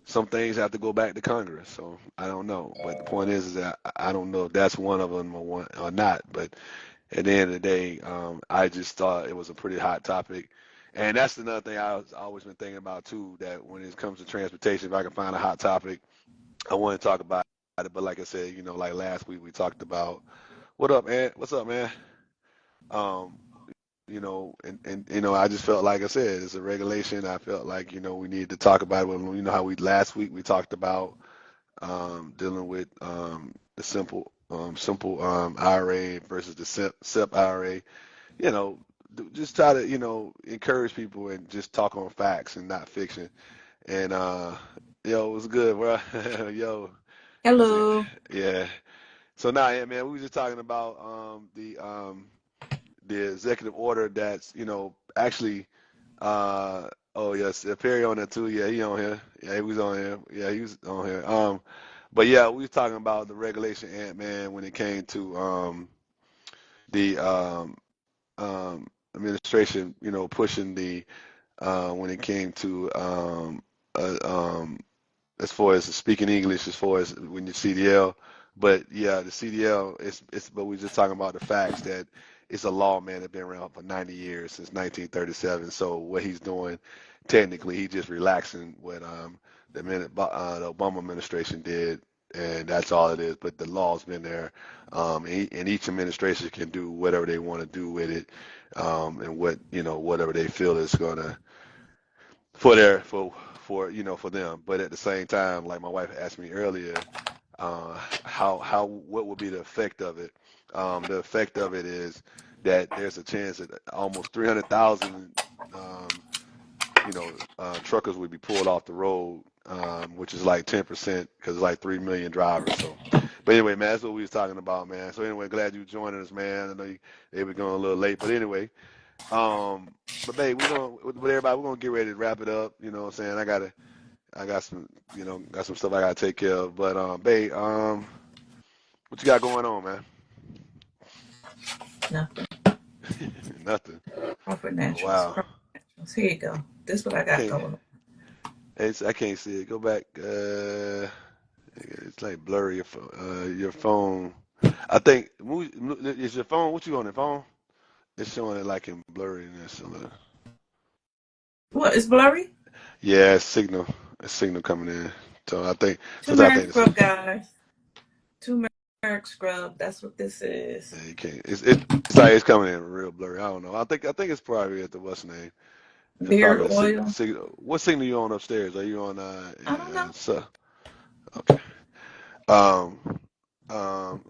Speaker 3: some things have to go back to Congress. So I don't know. But the point is that I don't know if that's one of them or not. But at the end of the day, I just thought it was a pretty hot topic. And that's another thing I've always been thinking about too, that when it comes to transportation, if I can find a hot topic, I want to talk about it. But like I said, like last week we talked about, what up, man? What's up, man? Um, and I just felt like I said, it's a regulation. I felt like, we needed to talk about it. How we last week we talked about dealing with the simple IRA versus the SEP IRA. You know, just try to encourage people and just talk on facts and not fiction. And it was good, bro. Yo, that's it.
Speaker 2: Hello.
Speaker 3: Yeah. So now, yeah, man, we were just talking about the executive order that's actually oh yes, Perry on there too. Yeah, he on here. Yeah, he was on here. Yeah, he was on here. But yeah, we was talking about the regulation Ant Man when it came to the administration, pushing the when it came to uh, um as far as speaking English, as far as when you CDL. But yeah, the CDL it's but we're just talking about the facts that it's a law, man, that's been around for 90 years since 1937. So what he's doing, technically, he just relaxing what the Obama administration did, and that's all it is. But the law's been there, and each administration can do whatever they want to do with it, and whatever they feel is gonna for them. But at the same time, like my wife asked me earlier, what would be the effect of it? The effect of it is that there's a chance that almost 300,000 truckers would be pulled off the road, which is like 10% because it's like 3 million drivers. So, but anyway, man, that's what we was talking about, man. So anyway, glad you joining us, man. I know they were going a little late, but anyway, um, but babe, with everybody, we're gonna get ready to wrap it up. You know what I'm saying? I got some stuff I gotta take care of. But babe, what you got going on, man?
Speaker 2: Nothing.
Speaker 3: Nothing.
Speaker 2: Crawford
Speaker 3: Oh
Speaker 2: Naturals.
Speaker 3: wow.
Speaker 2: Crawford Naturals. Here you go. This is what I
Speaker 3: I
Speaker 2: got
Speaker 3: can't.
Speaker 2: going on.
Speaker 3: I can't see it. Go back. It's like blurry. Your phone. I think is your phone. What you on the phone? It's showing it like in blurriness a little.
Speaker 2: What is blurry?
Speaker 3: Yeah, it's signal. It's signal coming in. So I think. Sometimes I
Speaker 2: Turmeric
Speaker 3: think this is.
Speaker 2: scrub, guys. Turmeric scrub. That's what this is.
Speaker 3: Yeah, you can't. It's like it's coming in real blurry. I don't know. I think it's probably at the what's the name. It's
Speaker 2: Beard
Speaker 3: probably a
Speaker 2: oil.
Speaker 3: signal. What signal you on upstairs? Are you on
Speaker 2: I don't know.
Speaker 3: okay. Um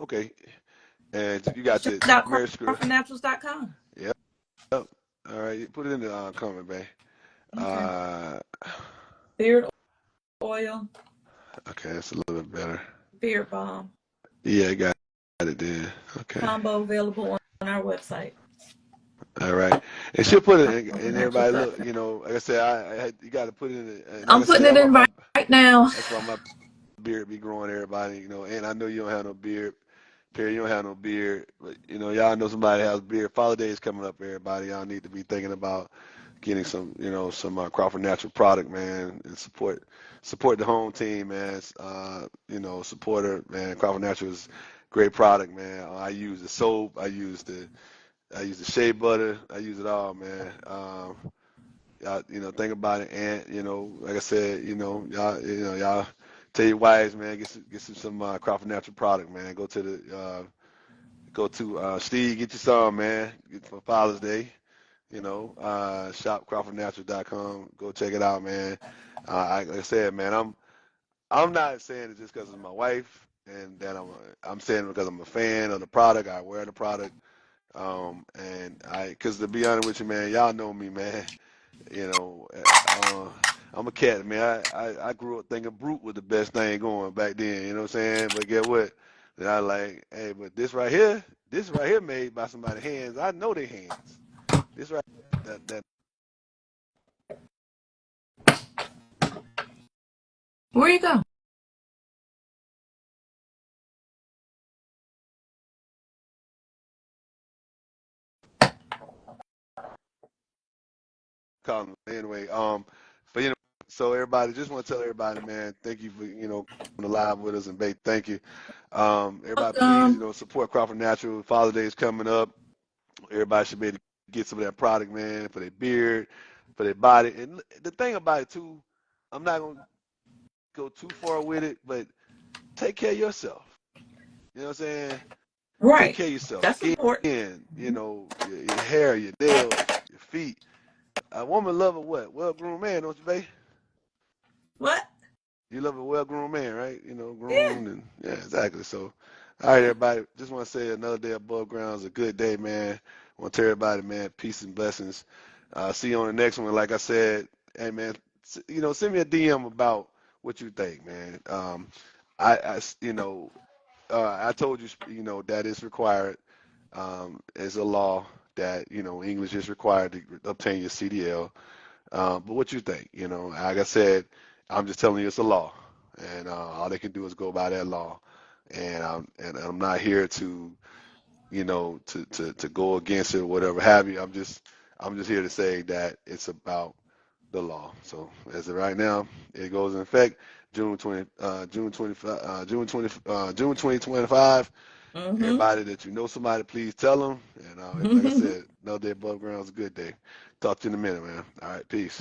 Speaker 3: okay. And you got
Speaker 2: Check
Speaker 3: the
Speaker 2: it out.
Speaker 3: turmeric screw.
Speaker 2: CrawfordNaturals.com.
Speaker 3: Yep. All right. Put it in the comment, man.
Speaker 2: Okay.
Speaker 3: Uh
Speaker 2: Beard oil.
Speaker 3: okay, that's a little bit better.
Speaker 2: Beard balm.
Speaker 3: Yeah, I got it then. Okay.
Speaker 2: Combo available on our website.
Speaker 3: All right. And she'll put it in everybody look,
Speaker 2: CrawfordNaturals.com.
Speaker 3: Like I said, you got to put it in and like I
Speaker 2: I'm putting
Speaker 3: said,
Speaker 2: it in right now.
Speaker 3: that's why my beard be growing everybody, and I know you don't have no beard. Perry, you don't have no beard, but y'all know somebody has beard. Father Day is coming up, everybody. Y'all need to be thinking about getting some Crawford Natural product, man, and support the home team, man. Support her, man. Crawford Natural is great product, man. I use the soap, I use the shea butter, I use it all, man. Y'all, think about it, and like I said, y'all tell your wives, man, get some Crawford Natural product, man. Go to Steve, get you some, man, for Father's Day. Shop CrawfordNatural.com. Go check it out, man. Like I said, man, I'm not saying it just because it's my wife, and that I'm saying it because I'm a fan of the product. I wear the product, because to be honest with you, man, y'all know me, man. You know, uh, I'm a cat, man. I grew up thinking Brute was the best thing going back then. You know what I'm saying? But get what? Then I like, hey, but this right here made by somebody's hands. I know their hands. This right, that
Speaker 2: Where you go?
Speaker 3: column anyway. But So everybody, just want to tell everybody, man, thank you for coming live with us, and babe, thank you. Everybody, please
Speaker 2: Welcome.
Speaker 3: support Crawford Natural. Father's Day is coming up. Everybody should be able to get some of that product, man, for their beard, for their body. And the thing about it too, I'm not gonna go too far with it, but take care of yourself. You know what I'm saying? Take
Speaker 2: Right.
Speaker 3: care of yourself.
Speaker 2: That's
Speaker 3: Skin,
Speaker 2: important.
Speaker 3: your hair, your nails, your feet. A woman love a what? Well-groomed man, don't you, babe?
Speaker 2: What?
Speaker 3: You love a well-groomed man, right? You know,
Speaker 2: Yeah.
Speaker 3: groomed and yeah, exactly. So, all right, everybody. Just want to say another day above ground is a good day, man. Want to tell everybody, man, peace and blessings. See you on the next one. Like I said, hey, man, send me a DM about what you think, man. I told you, that is required. It's a law that English is required to obtain your CDL. But what you think? Like I said, I'm just telling you it's a law, and all they can do is go by that law. And I'm not here to to go against it or whatever have you. I'm just here to say that it's about the law. So as of right now, it goes in effect June 25, June 2025.
Speaker 2: Mm-hmm.
Speaker 3: Everybody that somebody, please tell them. And like I said, another day above ground is a good day. Talk to you in a minute, man. All right, peace.